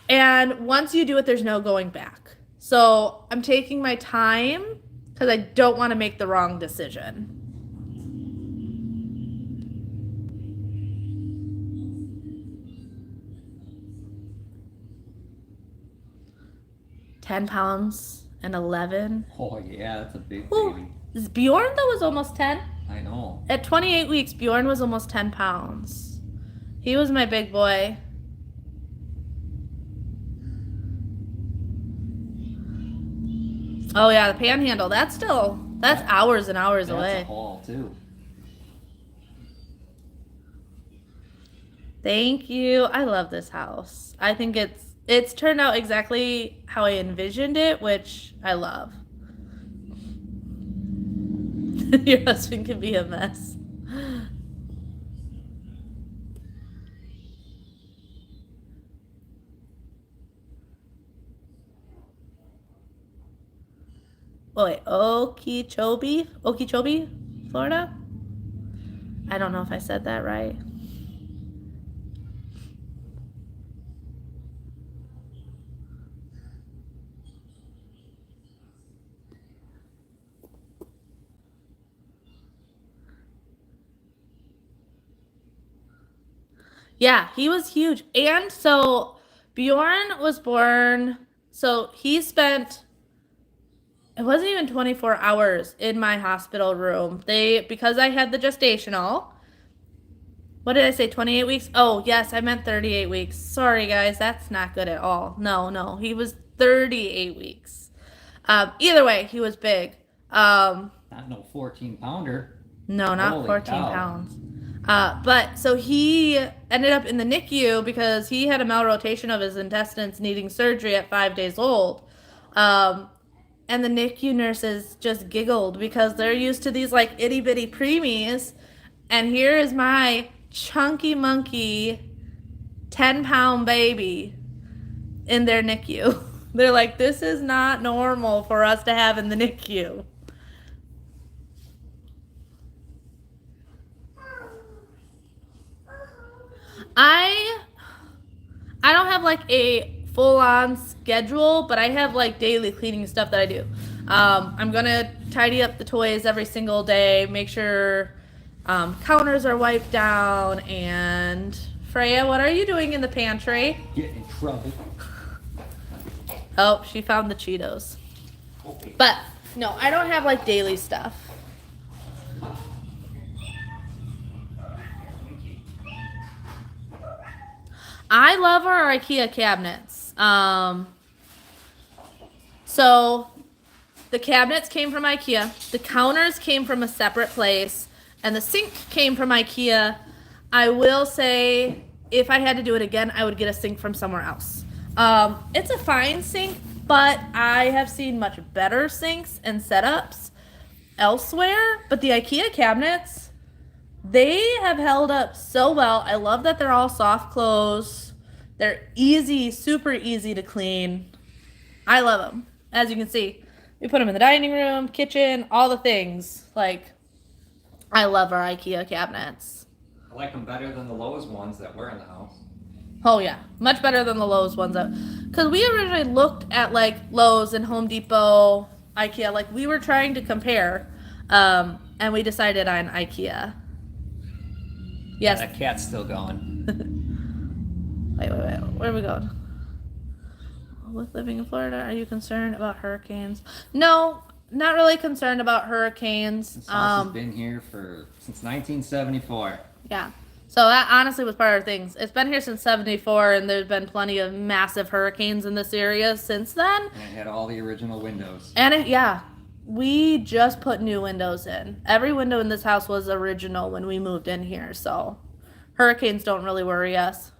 And once you do it, there's no going back. So I'm taking my time because I don't want to make the wrong decision. £10 and 11. Oh, yeah, that's a big Ooh. baby. Bjorn though was almost 10. I know. At 28 weeks, Bjorn was almost 10 pounds. He was my big boy. Oh yeah, the panhandle. That's hours and hours That's away. a haul, too. Thank you. I love this house. I think it's turned out exactly how I envisioned it, which I love. Your husband can be a mess. Oh wait, Okeechobee, Florida? I don't know if I said that right. Yeah, he was huge. And so Bjorn was born, so he spent, it wasn't even 24 hours in my hospital room. Because I had the gestational, what did I say, 28 weeks? Oh, yes, I meant 38 weeks. Sorry, guys, that's not good at all. No, he was 38 weeks. Either way, he was big. Not no 14-pounder. No, not Holy 14 cow. pounds. But so he ended up in the NICU because he had a malrotation of his intestines, needing surgery at 5 days old. And the NICU nurses just giggled because they're used to these like itty bitty preemies. And here is my chunky monkey 10-pound baby in their NICU. They're like, this is not normal for us to have in the NICU. I don't have like a full-on schedule, but I have like daily cleaning stuff that I do. I'm gonna tidy up the toys every single day, make sure counters are wiped down, and Freya, what are you doing in the pantry? Get in trouble. Oh, she found the Cheetos. Okay. But no, I don't have like daily stuff. I love our IKEA cabinets. So the cabinets came from IKEA. The counters came from a separate place. And the sink came from IKEA. I will say, if I had to do it again, I would get a sink from somewhere else. It's a fine sink, but I have seen much better sinks and setups elsewhere. But the IKEA cabinets, they have held up so well. I love that they're all soft close. They're easy, super easy to clean. I love them. As you can see, we put them in the dining room, kitchen, all the things. Like, I love our IKEA cabinets. I like them better than the Lowe's ones that were in the house. Oh yeah, much better than the Lowe's ones. Because we originally looked at like Lowe's and Home Depot, IKEA. Like we were trying to compare, and we decided on IKEA. Yes. That cat's still going. Wait. Where are we going? With living in Florida, are you concerned about hurricanes? No, not really concerned about hurricanes. This house has been here since 1974. Yeah. So that honestly was part of things. It's been here since 74, and there's been plenty of massive hurricanes in this area since then. And it had all the original windows. And we just put new windows in. Every window in this house was original when we moved in here, so hurricanes don't really worry us.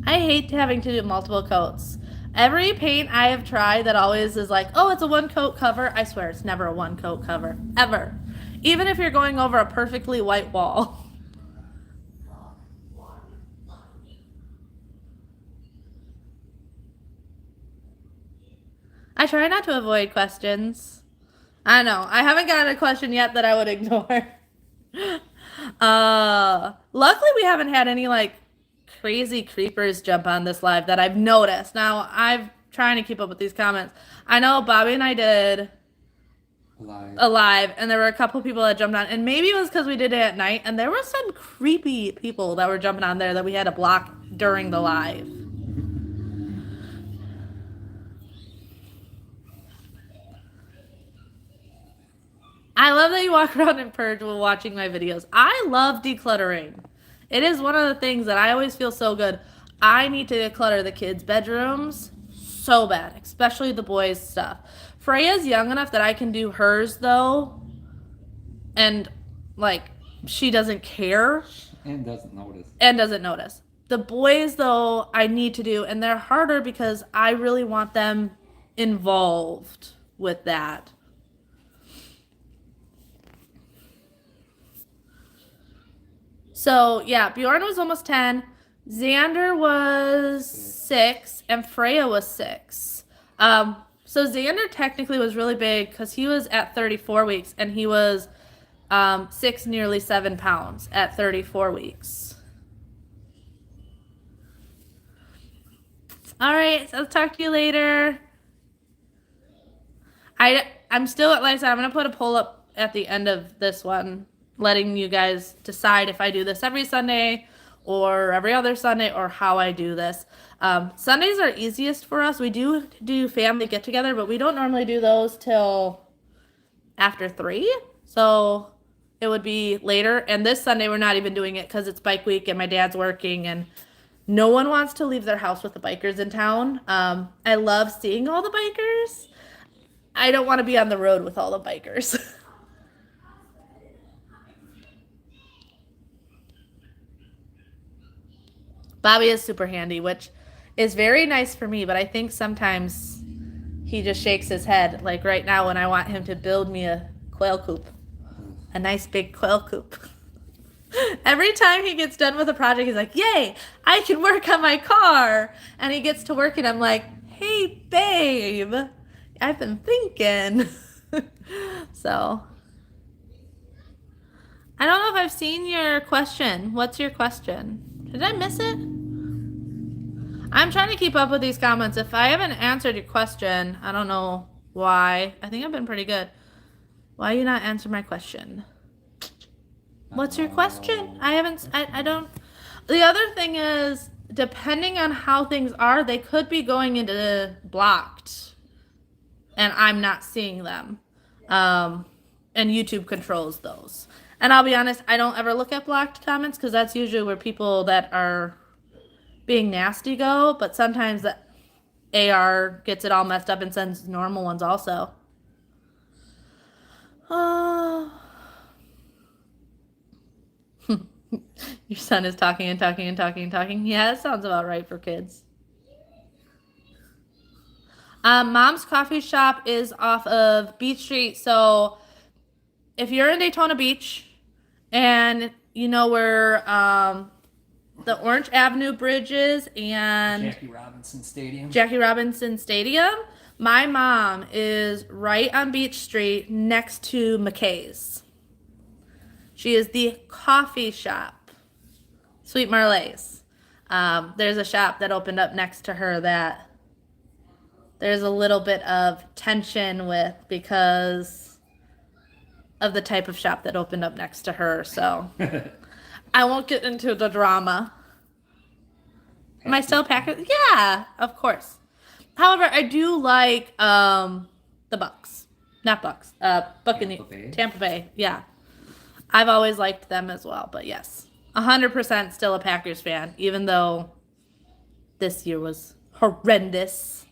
I hate having to do multiple coats. Every paint I have tried that always is like, oh, it's a one coat cover. I swear it's never a one coat cover. Ever. Even if you're going over a perfectly white wall. I try not to avoid questions. I know. I haven't gotten a question yet that I would ignore. Luckily we haven't had any like crazy creepers jump on this live that I've noticed. Now, I'm trying to keep up with these comments. I know Bobby and I did a live, and there were a couple people that jumped on, and maybe it was because we did it at night, and there were some creepy people that were jumping on there that we had to block during the live. I love that you walk around and purge while watching my videos. I love decluttering. It is one of the things that I always feel so good. I need to declutter the kids' bedrooms so bad, especially the boys' stuff. Freya's young enough that I can do hers, though, and, like, she doesn't care. And doesn't notice. The boys, though, I need to do, and they're harder because I really want them involved with that. So, yeah, Bjorn was almost 10. Xander was 6, and Freya was 6. So Xander technically was really big because he was at 34 weeks, and he was 6, nearly 7 pounds at 34 weeks. All right, so I'll talk to you later. I'm still at, like I said, I'm going to put a poll up at the end of this one, letting you guys decide if I do this every Sunday or every other Sunday or how I do this. Sundays are easiest for us. We do family get-together, but we don't normally do those till after 3. So it would be later. And this Sunday, we're not even doing it because it's bike week and my dad's working and no one wants to leave their house with the bikers in town. I love seeing all the bikers. I don't want to be on the road with all the bikers. Bobby is super handy, which is very nice for me, but I think sometimes he just shakes his head. Like right now when I want him to build me a quail coop, a nice big quail coop. Every time he gets done with a project, he's like, yay, I can work on my car. And he gets to work and I'm like, hey, babe, I've been thinking. So, I don't know if I've seen your question. What's your question? Did I miss it? I'm trying to keep up with these comments. If I haven't answered your question, I don't know why. I think I've been pretty good. Why you not answer my question? What's your question? I don't. The other thing is, depending on how things are, they could be going into blocked. And I'm not seeing them. and YouTube controls those. And I'll be honest, I don't ever look at blocked comments because that's usually where people that are being nasty go. But sometimes the AR gets it all messed up and sends normal ones also. Oh. Your son is talking and talking and talking and talking. Yeah, that sounds about right for kids. Mom's coffee shop is off of Beach Street. So if you're in Daytona Beach and you know where the Orange Avenue Bridge is and Jackie Robinson Stadium. My mom is right on Beach Street next to McKay's. She is the coffee shop, Sweet Marley's. There's a shop that opened up next to her that there's a little bit of tension with because of the type of shop that opened up next to her. So I won't get into the drama. Am I still Packers? Yeah, of course. However, I do like the Bucks. Not Bucks. Tampa Bay. Yeah. I've always liked them as well. But yes, 100% still a Packers fan, even though this year was horrendous.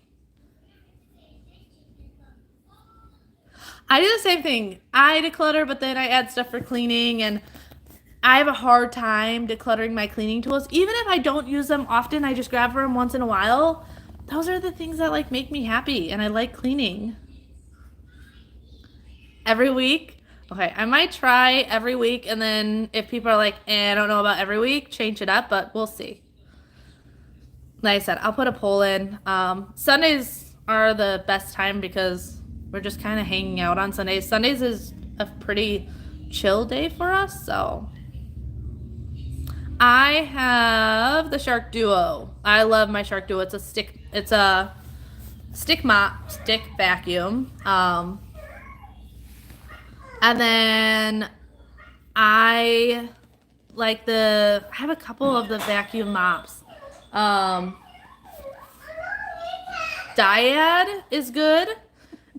I do the same thing. I declutter, but then I add stuff for cleaning, and I have a hard time decluttering my cleaning tools. Even if I don't use them often, I just grab them once in a while. Those are the things that like make me happy, and I like cleaning. Every week? Okay, I might try every week, and then if people are like, I don't know about every week, change it up, but we'll see. Like I said, I'll put a poll in. Sundays are the best time because we're just kind of hanging out on Sundays. Sundays is a pretty chill day for us, so. I have the Shark Duo. I love my Shark Duo. It's a stick vacuum. And then I like I have a couple of the vacuum mops. Dyad is good.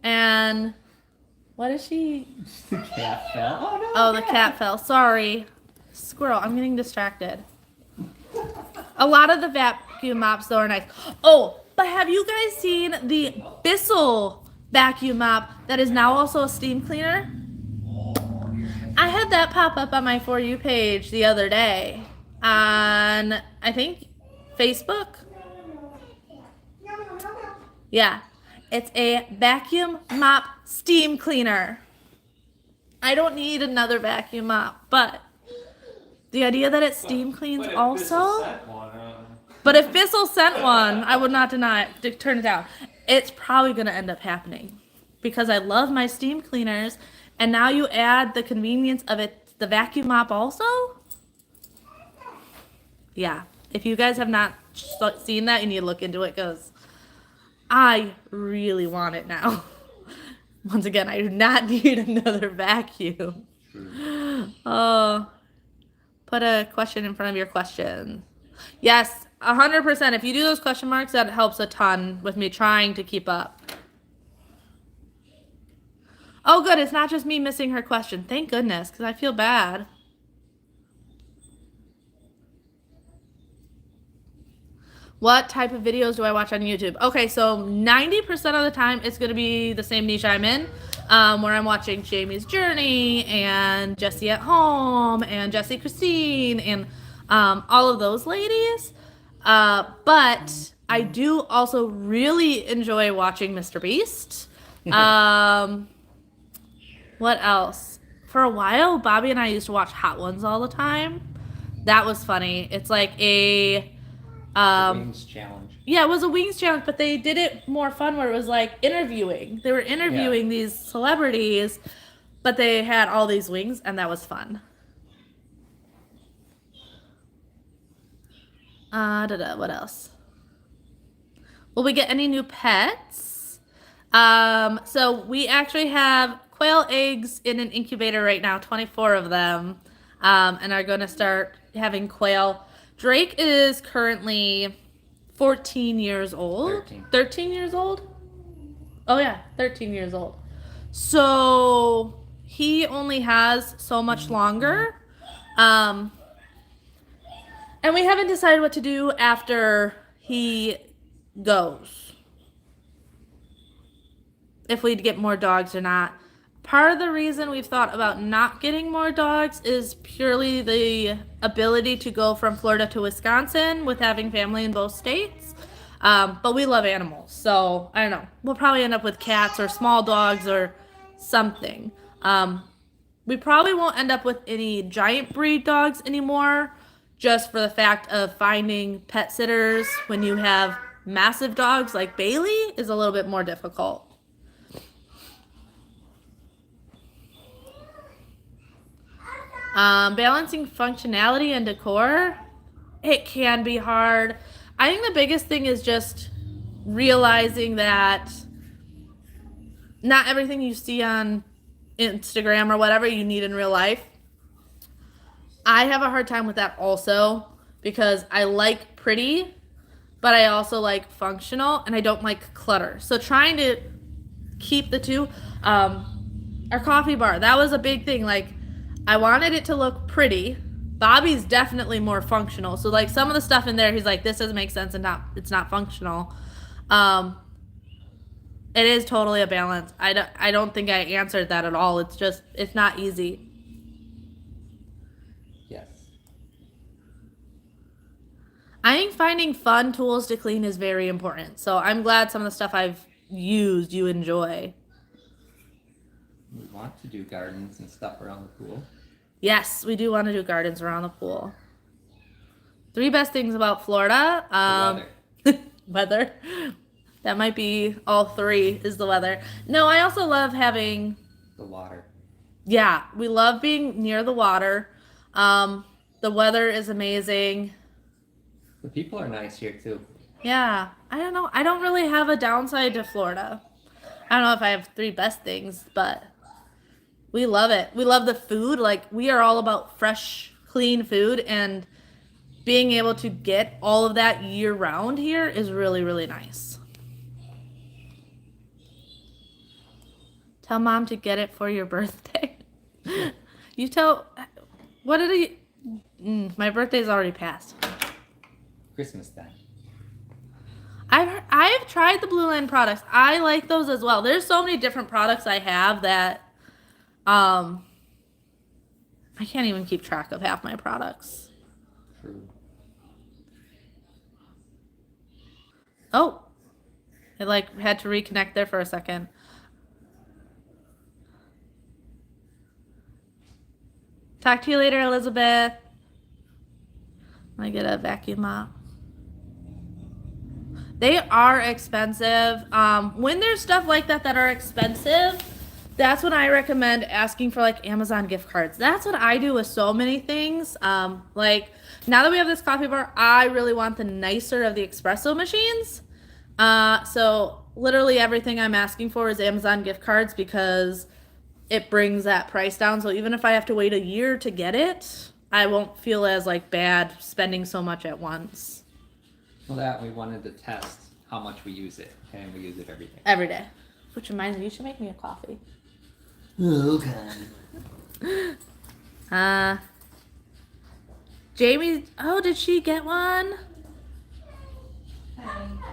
And what is she? The cat fell. Oh no. Oh, the cat fell. Sorry. Squirrel, I'm getting distracted. A lot of the vacuum mops though are nice. Oh, but have you guys seen the Bissell vacuum mop that is now also a steam cleaner? I had that pop up on my For You page the other day on, I think, Facebook. Yeah, it's a vacuum mop steam cleaner. I don't need another vacuum mop, but the idea that it steam cleans also. But if Bissell sent one, I would not turn it down. It's probably going to end up happening because I love my steam cleaners, and now you add the convenience of it, the vacuum mop also. Yeah, if you guys have not seen that, you need to look into it because I really want it now. Once again, I do not need another vacuum. Oh. Put a question in front of your question. Yes, 100%. If you do those question marks, that helps a ton with me trying to keep up. Oh, good. It's not just me missing her question. Thank goodness, because I feel bad. What type of videos do I watch on YouTube? Okay, so 90% of the time, it's going to be the same niche I'm in. Where I'm watching Jamie's Journey and Jessie at Home and Jessie Christine and all of those ladies. But I do also really enjoy watching Mr. Beast. What else? For a while, Bobby and I used to watch Hot Ones all the time. That was funny. It's like a Wings challenge. Yeah, it was a wings challenge, but they did it more fun where it was like interviewing. They were interviewing these celebrities, but they had all these wings, and that was fun. What else? Will we get any new pets? So we actually have quail eggs in an incubator right now, 24 of them, and are going to start having quail. Drake is currently 14 years old. 13 years old? Oh, yeah, 13 years old. So he only has so much longer. And we haven't decided what to do after he goes. If we'd get more dogs or not. Part of the reason we've thought about not getting more dogs is purely the ability to go from Florida to Wisconsin with having family in both states. But we love animals, so I don't know. We'll probably end up with cats or small dogs or something. We probably won't end up with any giant breed dogs anymore, just for the fact of finding pet sitters when you have massive dogs like Bailey is a little bit more difficult. Balancing functionality and decor, it can be hard. I think the biggest thing is just realizing that not everything you see on Instagram or whatever you need in real life. I have a hard time with that also because I like pretty, but I also like functional and I don't like clutter. So trying to keep the two. Our coffee bar, that was a big thing. Like, I wanted it to look pretty. Bobby's definitely more functional. So like some of the stuff in there, he's like, this doesn't make sense and it's not functional. It is totally a balance. I don't think I answered that at all. It's just, it's not easy. Yes. I think finding fun tools to clean is very important. So I'm glad some of the stuff I've used you enjoy. We want to do gardens and stuff around the pool. Yes, we do want to do gardens around the pool. 3 best things about Florida. Weather. That might be all 3 is the weather. No, I also love having... The water. Yeah, we love being near the water. The weather is amazing. The people are nice here too. Yeah, I don't know. I don't really have a downside to Florida. I don't know if I have 3 best things, but we love it. We love the food. Like, we are all about fresh, clean food, and being able to get all of that year round here is really, really nice. Tell Mom to get it for your birthday. You tell... What did he... my birthday's already passed. Christmas time. I've tried the Blue Line products. I like those as well. There's so many different products I have that I can't even keep track of half my products. True. Oh, I like had to reconnect there for a second. Talk to you later, Elizabeth. I get a vacuum mop. They are expensive. When there's stuff like that are expensive, that's when I recommend asking for like Amazon gift cards. That's what I do with so many things. Like now that we have this coffee bar, I really want the nicer of the espresso machines. So literally everything I'm asking for is Amazon gift cards because it brings that price down. So even if I have to wait a year to get it, I won't feel as like bad spending so much at once. Well, that we wanted to test how much we use it, and we use it every day. Every day. Which reminds me, you should make me a coffee. Okay. Jamie, oh, did she get one?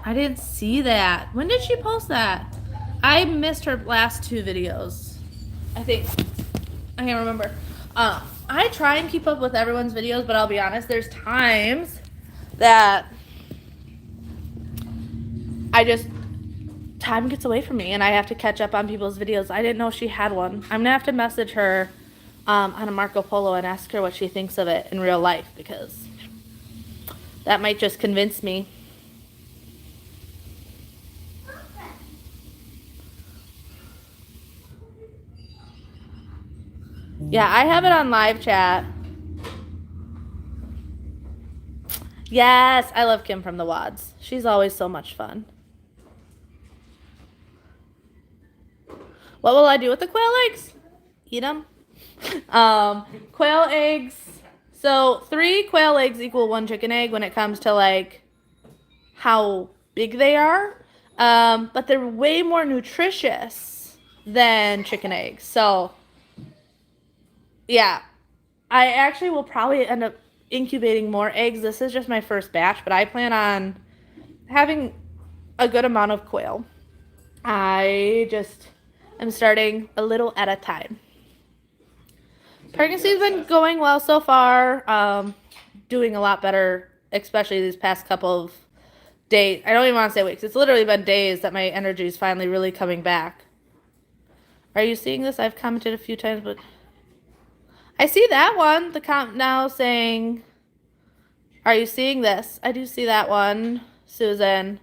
I didn't see that. When did she post that? I missed her last 2 videos. I think. I can't remember. I try and keep up with everyone's videos, but I'll be honest, there's times that time gets away from me and I have to catch up on people's videos. I didn't know she had one. I'm gonna have to message her on a Marco Polo and ask her what she thinks of it in real life, because that might just convince me. Yeah, I have it on live chat. Yes, I love Kim from the Wads. She's always so much fun. What will I do with the quail eggs? Eat them. Quail eggs. So 3 quail eggs equal 1 chicken egg when it comes to like how big they are. But they're way more nutritious than chicken eggs. So Yeah, I actually will probably end up incubating more eggs. This is just my first batch, but I plan on having a good amount of quail. I just am starting a little at a time. Pregnancy's been going well so far. Doing a lot better, especially these past couple of days. I don't even want to say weeks. It's literally been days that my energy is finally really coming back. Are you seeing this? I've commented a few times, but I see that one. The count now saying, "Are you seeing this?" I do see that one, Susan.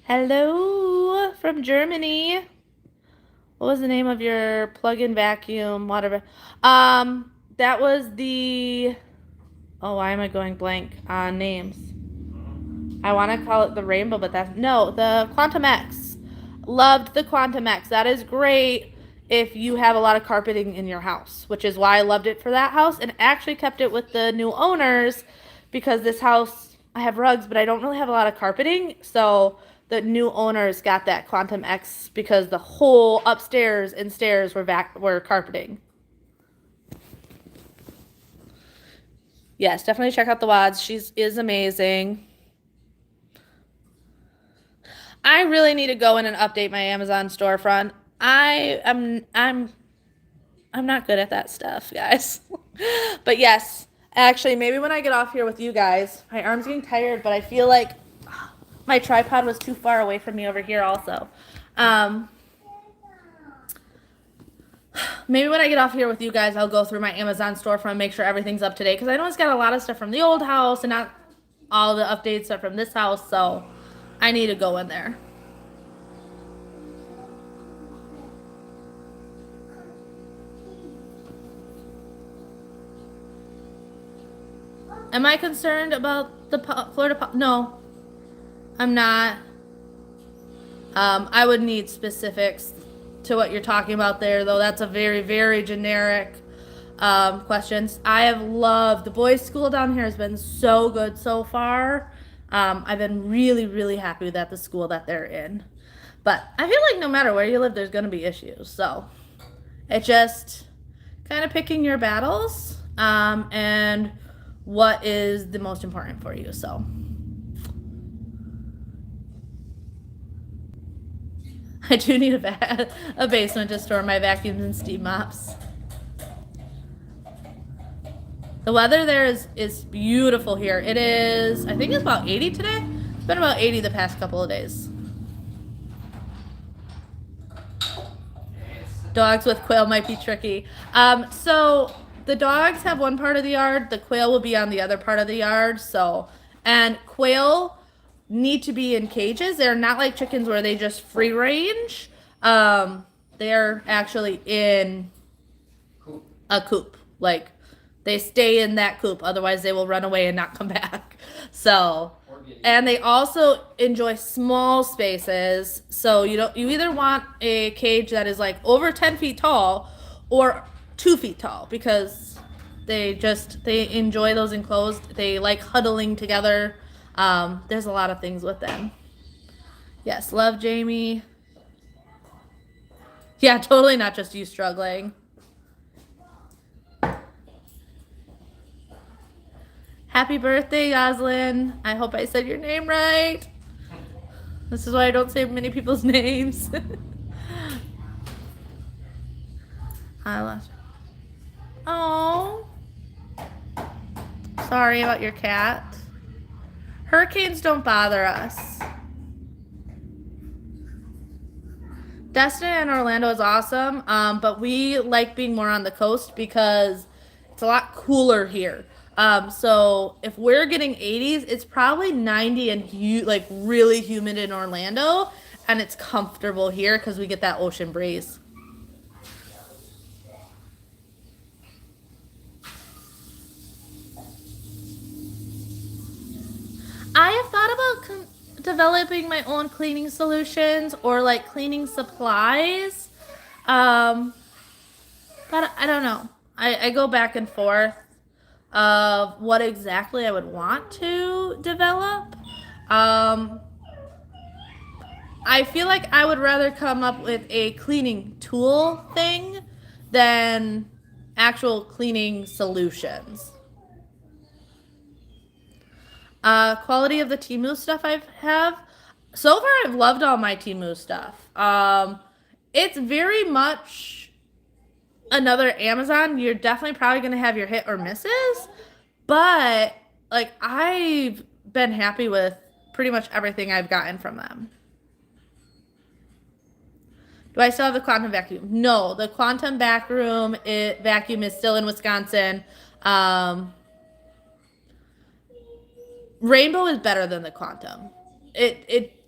Hello from Germany. What was the name of your plug-in vacuum water? That was the. Oh, why am I going blank on names? I want to call it the Rainbow, but that's no, the Quantum X. Loved the Quantum X. That is great if you have a lot of carpeting in your house, which is why I loved it for that house and actually kept it with the new owners because this house I have rugs, but I don't really have a lot of carpeting, so the new owners got that Quantum X because the whole upstairs and stairs were carpeting. Yes, definitely check out the WODs. She is amazing. I really need to go in and update my Amazon storefront. I'm not good at that stuff, guys. But yes, actually maybe when I get off here with you guys, my arm's getting tired, but I feel like my tripod was too far away from me over here also. Maybe when I get off here with you guys, I'll go through my Amazon storefront, make sure everything's up to date because I know it's got a lot of stuff from the old house and not all the updates are from this house, so I need to go in there. Am I concerned about the Florida? No, I'm not. I would need specifics to what you're talking about there, though. That's a very, very generic questions. I have loved the boys' school down here has been so good so far. I've been really, really happy with the school that they're in. But I feel like no matter where you live, there's going to be issues. So it's just kind of picking your battles and what is the most important for you. So I do need a basement to store my vacuums and steam mops. The weather there is beautiful here. It is, I think it's about 80 today. It's been about 80 the past couple of days. Dogs with quail might be tricky. So the dogs have one part of the yard. The quail will be on the other part of the yard. So, and quail need to be in cages. They're not like chickens where they just free range. They're actually in a coop. Like they stay in that coop. Otherwise they will run away and not come back. So, and they also enjoy small spaces. So you either want a cage that is like over 10 feet tall or 2 feet tall because they enjoy those enclosed. They like huddling together. There's a lot of things with them. Yes, love Jamie. Yeah, totally not just you struggling. Happy birthday, Goslin. I hope I said your name right. This is why I don't say many people's names. I lost. Oh. Sorry about your cat. Hurricanes don't bother us. Destin and Orlando is awesome, but we like being more on the coast because it's a lot cooler here. So if we're getting 80s, it's probably 90 and like really humid in Orlando, and it's comfortable here because we get that ocean breeze. I have thought about developing my own cleaning solutions or like cleaning supplies, but I don't know. I go back and forth of what exactly I would want to develop. I feel like I would rather come up with a cleaning tool thing than actual cleaning solutions. Quality of the Temu stuff I have. So far, I've loved all my Temu stuff. It's very much another Amazon. You're definitely probably going to have your hit or misses. But, like, I've been happy with pretty much everything I've gotten from them. Do I still have the quantum vacuum? No, the quantum vacuum is still in Wisconsin. Rainbow is better than the quantum. It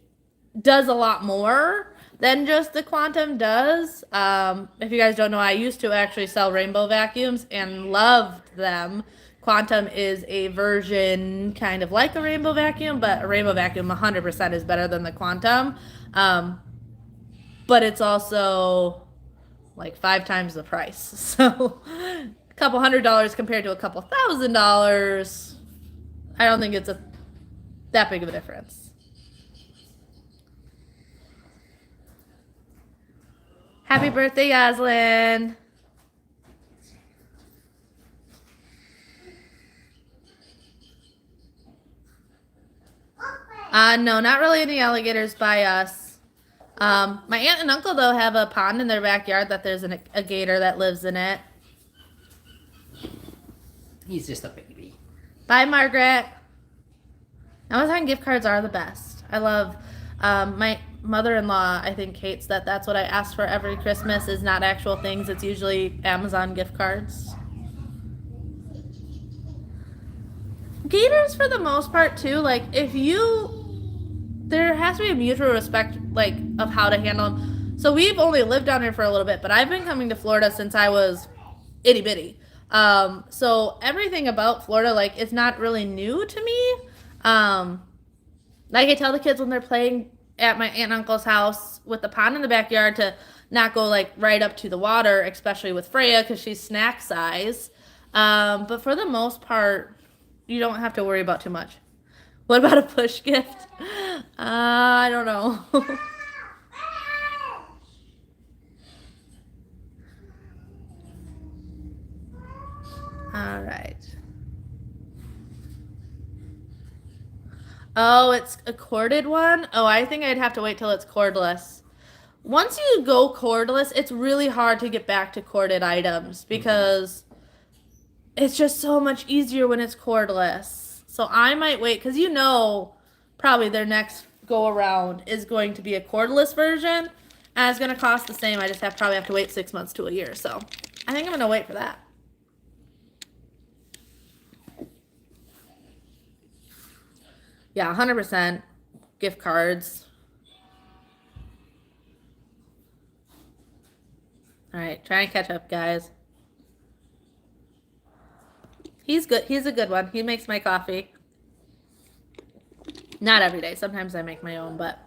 does a lot more than just the quantum does. If you guys don't know, I used to actually sell rainbow vacuums and loved them. Quantum is a version kind of like a rainbow vacuum, but a rainbow vacuum 100% is better than the quantum. But it's also like 5 times the price. So a couple $100 compared to a couple $1,000, I don't think it's that big of a difference. Happy birthday, Yaslin. No, not really any alligators by us. My aunt and uncle, though, have a pond in their backyard that there's a gator that lives in it. He's just a baby. Bye, Margaret. Amazon gift cards are the best. I love my mother-in-law, I think, hates that that's what I ask for every Christmas is not actual things. It's usually Amazon gift cards. Gators, for the most part, too, like, there has to be a mutual respect, like, of how to handle them. So we've only lived down here for a little bit, but I've been coming to Florida since I was itty-bitty. So everything about Florida, like, it's not really new to me. Like I tell the kids when they're playing at my aunt and uncle's house with the pond in the backyard to not go, like, right up to the water, especially with Freya because she's snack size. But for the most part, you don't have to worry about too much. What about a push gift? I don't know. All right. Oh, it's a corded one? Oh, I think I'd have to wait till it's cordless. Once you go cordless, it's really hard to get back to corded items because it's just so much easier when it's cordless. So I might wait because probably their next go around is going to be a cordless version and it's going to cost the same. I just probably have to wait 6 months to a year. So I think I'm going to wait for that. Yeah, 100% gift cards. All right, trying to catch up, guys. He's good. He's a good one. He makes my coffee. Not every day. Sometimes I make my own, but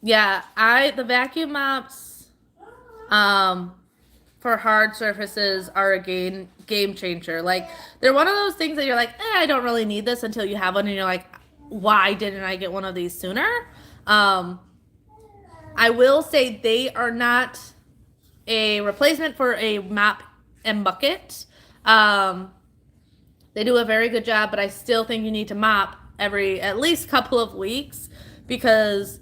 yeah, the vacuum mops for hard surfaces are a game changer. Like, they're one of those things that you're like, I don't really need this until you have one and you're like, why didn't I get one of these sooner? I will say they are not a replacement for a mop and bucket. They do a very good job, but I still think you need to mop every at least couple of weeks because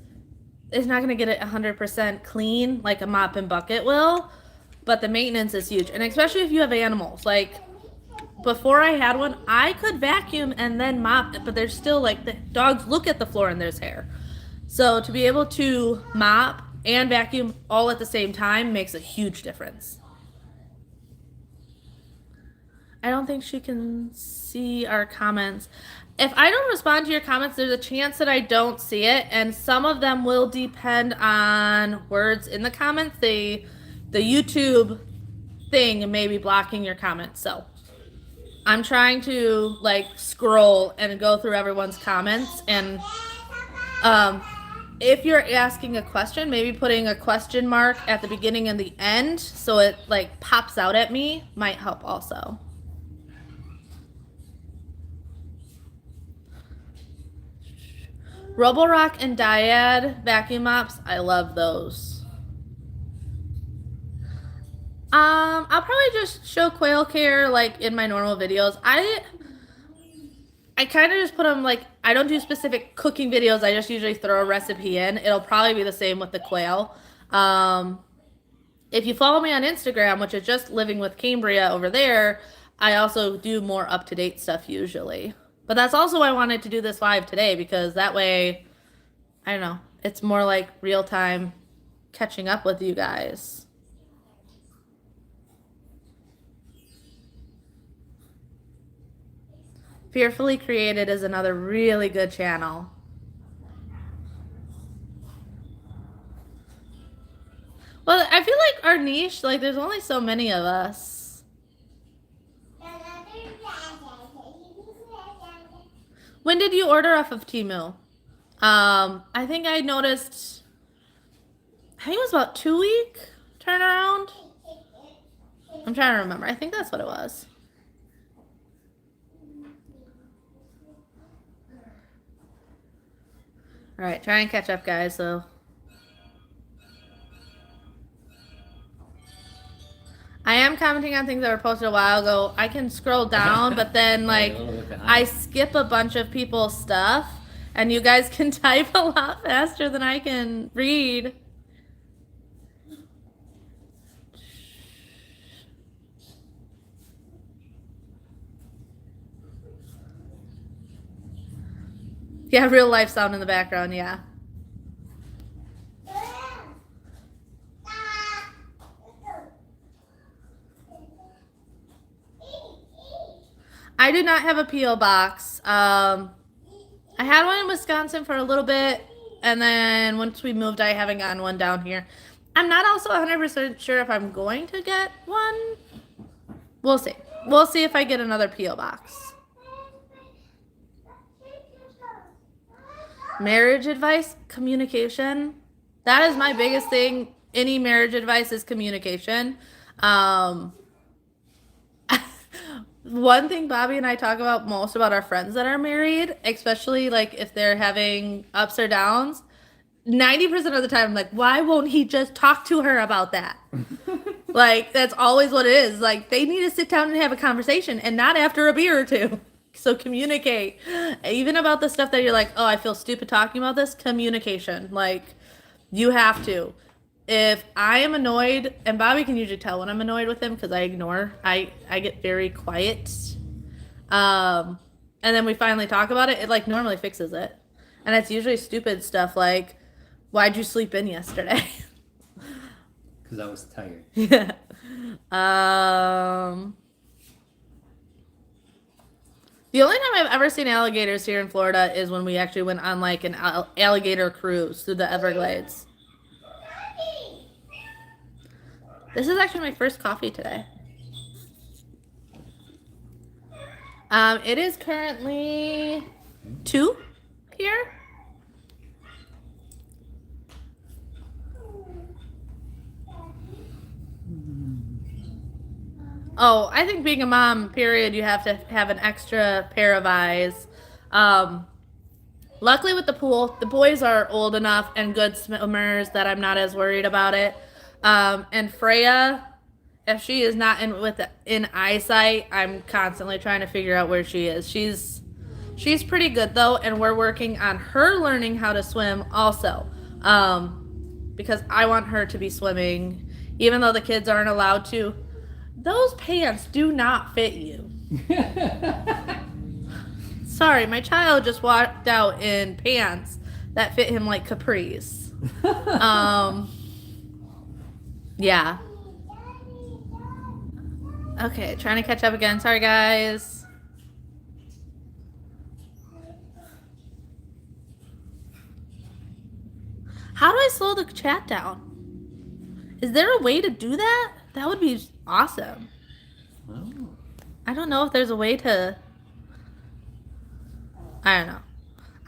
it's not going to get it 100% clean like a mop and bucket will, but the maintenance is huge. And especially if you have animals. Like, before I had one, I could vacuum and then mop, but there's still, like, the dogs look at the floor and there's hair. So to be able to mop and vacuum all at the same time makes a huge difference. I don't think she can see our comments. If I don't respond to your comments, there's a chance that I don't see it, and some of them will depend on words in the comments. The YouTube thing may be blocking your comments, so I'm trying to, like, scroll and go through everyone's comments, and if you're asking a question, maybe putting a question mark at the beginning and the end so it, like, pops out at me might help also. Roborock and Dyad vacuum mops, I love those. I'll probably just show quail care like in my normal videos. I kind of just put them like, I don't do specific cooking videos. I just usually throw a recipe in. It'll probably be the same with the quail. If you follow me on Instagram, which is just Living with Cambriea over there, I also do more up-to-date stuff usually. But that's also why I wanted to do this live today, because that way, I don't know, it's more like real-time catching up with you guys. Fearfully Created is another really good channel. Well, I feel like our niche, like there's only so many of us. When did you order off of Temu? I think I noticed, I think it was about 2-week turnaround. I'm trying to remember. I think that's what it was. All right, try and catch up, guys. So, I am commenting on things that were posted a while ago. I can scroll down, but then like I skip a bunch of people's stuff, and you guys can type a lot faster than I can read. Yeah, real life sound in the background, yeah. I do not have a P.O. box. I had one in Wisconsin for a little bit, and then once we moved, I haven't gotten one down here. I'm not also 100% sure if I'm going to get one. We'll see. We'll see if I get another P.O. box. Marriage advice, communication. That is my biggest thing. Any marriage advice is communication. One thing Bobby and I talk about most about our friends that are married, especially like if they're having ups or downs, 90% of the time I'm like, why won't he just talk to her about that? Like, that's always what it is. Like, they need to sit down and have a conversation, and not after a beer or two. So communicate. Even about the stuff that you're like, oh, I feel stupid talking about this. Communication. Like, you have to. If I am annoyed, and Bobby can usually tell when I'm annoyed with him because I ignore. I get very quiet. And then we finally talk about it. It like normally fixes it. And it's usually stupid stuff like, why'd you sleep in yesterday? Because I was tired. Yeah. The only time I've ever seen alligators here in Florida is when we actually went on like an alligator cruise through the Everglades. This is actually my first coffee today. It is currently 2 here. Oh, I think being a mom, period, you have to have an extra pair of eyes. Luckily with the pool, the boys are old enough and good swimmers that I'm not as worried about it. And Freya, if she is not in eyesight, I'm constantly trying to figure out where she is. She's pretty good though, and we're working on her learning how to swim also. Because I want her to be swimming, even though the kids aren't allowed to. Those pants do not fit you. Sorry, my child just walked out in pants that fit him like capris. Yeah. Okay, trying to catch up again. Sorry, guys. How do I slow the chat down? Is there a way to do that? That would be awesome. Oh. I don't know if there's a way to... I don't know.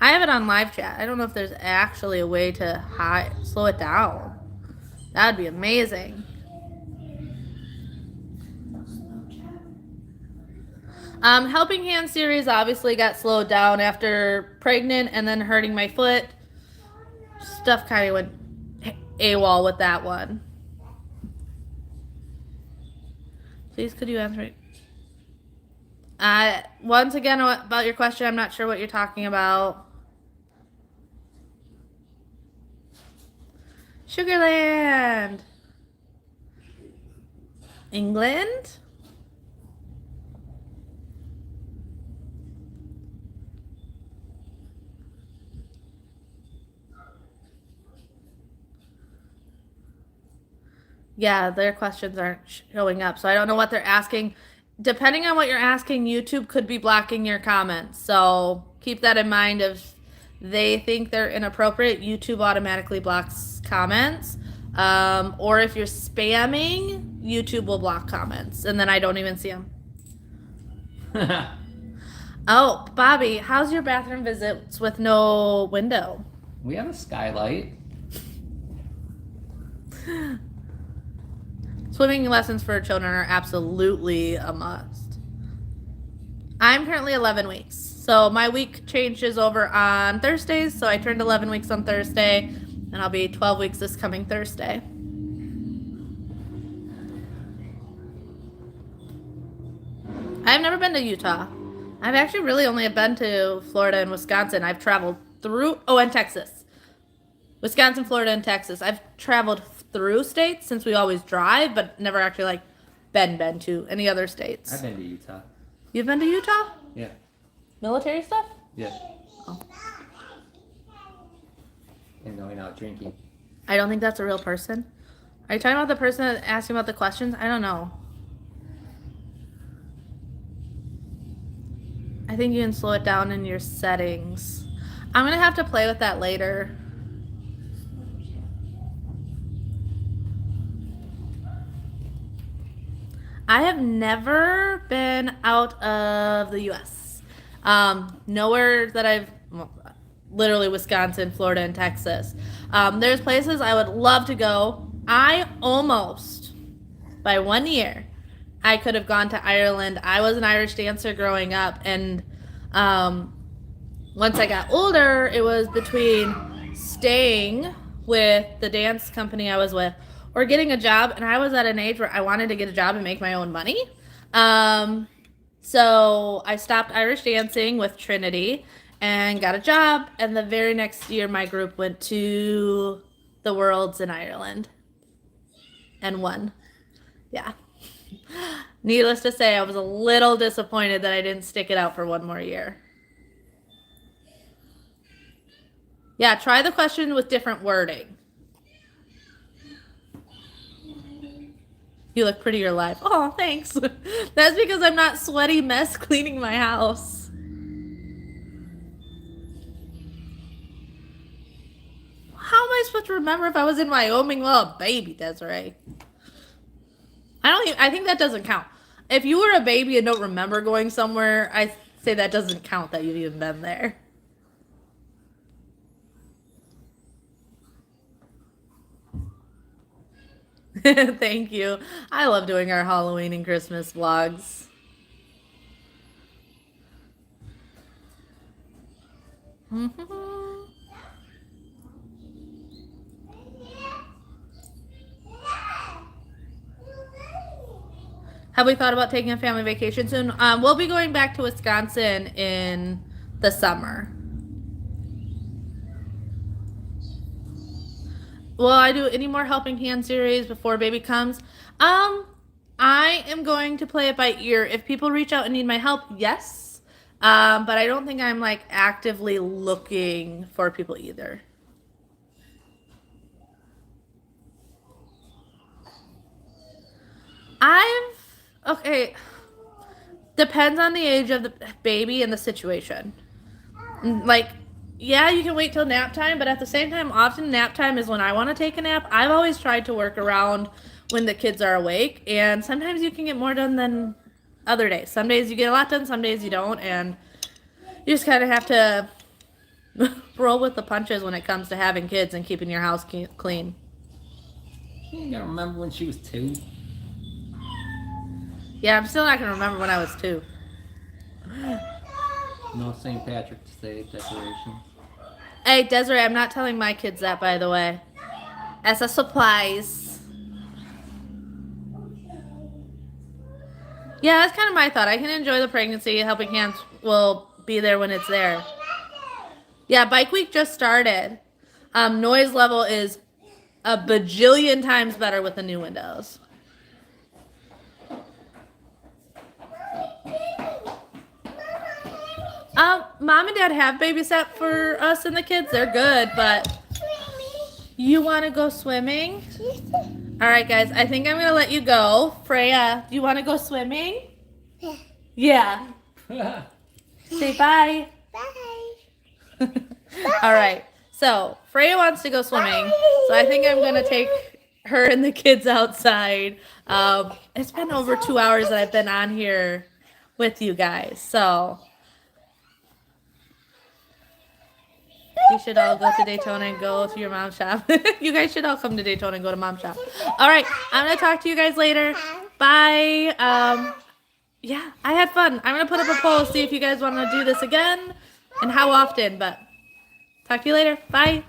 I have it on live chat. I don't know if there's actually a way to slow it down. That would be amazing. Helping Hand series obviously got slowed down after pregnant and then hurting my foot. Stuff kind of went AWOL with that one. Please, could you answer it? Once again, about your question, I'm not sure what you're talking about. Sugarland. England? Yeah, their questions aren't showing up, so I don't know what they're asking. Depending on what you're asking, YouTube could be blocking your comments. So keep that in mind. If they think they're inappropriate, YouTube automatically blocks comments. Or if you're spamming, YouTube will block comments, and then I don't even see them. Oh, Bobby, how's your bathroom visits with no window? We have a skylight. Swimming lessons for children are absolutely a must. I'm currently 11 weeks. So my week changes over on Thursdays. So I turned 11 weeks on Thursday, and I'll be 12 weeks this coming Thursday. I've never been to Utah. I've actually really only been to Florida and Wisconsin. I've traveled through, and Texas. Wisconsin, Florida, and Texas. I've traveled through states since we always drive, but never actually like been to any other states. I've been to Utah. You've been to Utah? Yeah. Military stuff? Yeah. Oh. And going out drinking. I don't think that's a real person. Are you talking about the person that asked you about the questions? I don't know. I think you can slow it down in your settings. I'm going to have to play with that later. I have never been out of the U.S. Nowhere that literally Wisconsin, Florida, and Texas. There's places I would love to go. I almost, by 1 year, I could have gone to Ireland. I was an Irish dancer growing up, and once I got older, it was between staying with the dance company I was with or getting a job, and I was at an age where I wanted to get a job and make my own money. So I stopped Irish dancing with Trinity and got a job, and the very next year my group went to the Worlds in Ireland and won. Yeah. Needless to say, I was a little disappointed that I didn't stick it out for one more year. Yeah, try the question with different wording. You look prettier live. Oh, thanks. That's because I'm not sweaty mess cleaning my house. How am I supposed to remember if I was in Wyoming? Well, baby, Desiree. I think that doesn't count. If you were a baby and don't remember going somewhere, I say that doesn't count that you've even been there. Thank you. I love doing our Halloween and Christmas vlogs. Have we thought about taking a family vacation soon? We'll be going back to Wisconsin in the summer. Will I do any more Helping Hand series before baby comes? I am going to play it by ear. If people reach out and need my help, yes. But I don't think I'm like actively looking for people either. Okay. Depends on the age of the baby and the situation. Like, yeah, you can wait till nap time, but at the same time, often nap time is when I want to take a nap. I've always tried to work around when the kids are awake, and sometimes you can get more done than other days. Some days you get a lot done, some days you don't, and you just kind of have to roll with the punches when it comes to having kids and keeping your house clean. You gotta remember when she was 2. Yeah, I'm still not going to remember when I was 2. No St. Patrick's Day decoration. Hey, Desiree, I'm not telling my kids that, by the way. As a surprise. Yeah, that's kind of my thought. I can enjoy the pregnancy. Helping Hands will be there when it's there. Yeah, Bike Week just started. Noise level is a bajillion times better with the new windows. Mom and Dad have babysat for us and the kids. They're good, but you want to go swimming? All right, guys. I think I'm going to let you go. Freya, do you want to go swimming? Yeah. Say bye. Bye. All right. So Freya wants to go swimming. So I think I'm going to take her and the kids outside. It's been over 2 hours that I've been on here with you guys. So you should all go to Daytona and go to your mom's shop. You guys should all come to Daytona and go to mom's shop. All right. I'm going to talk to you guys later. Bye. Yeah, I had fun. I'm going to put up a poll, see if you guys want to do this again and how often. But talk to you later. Bye.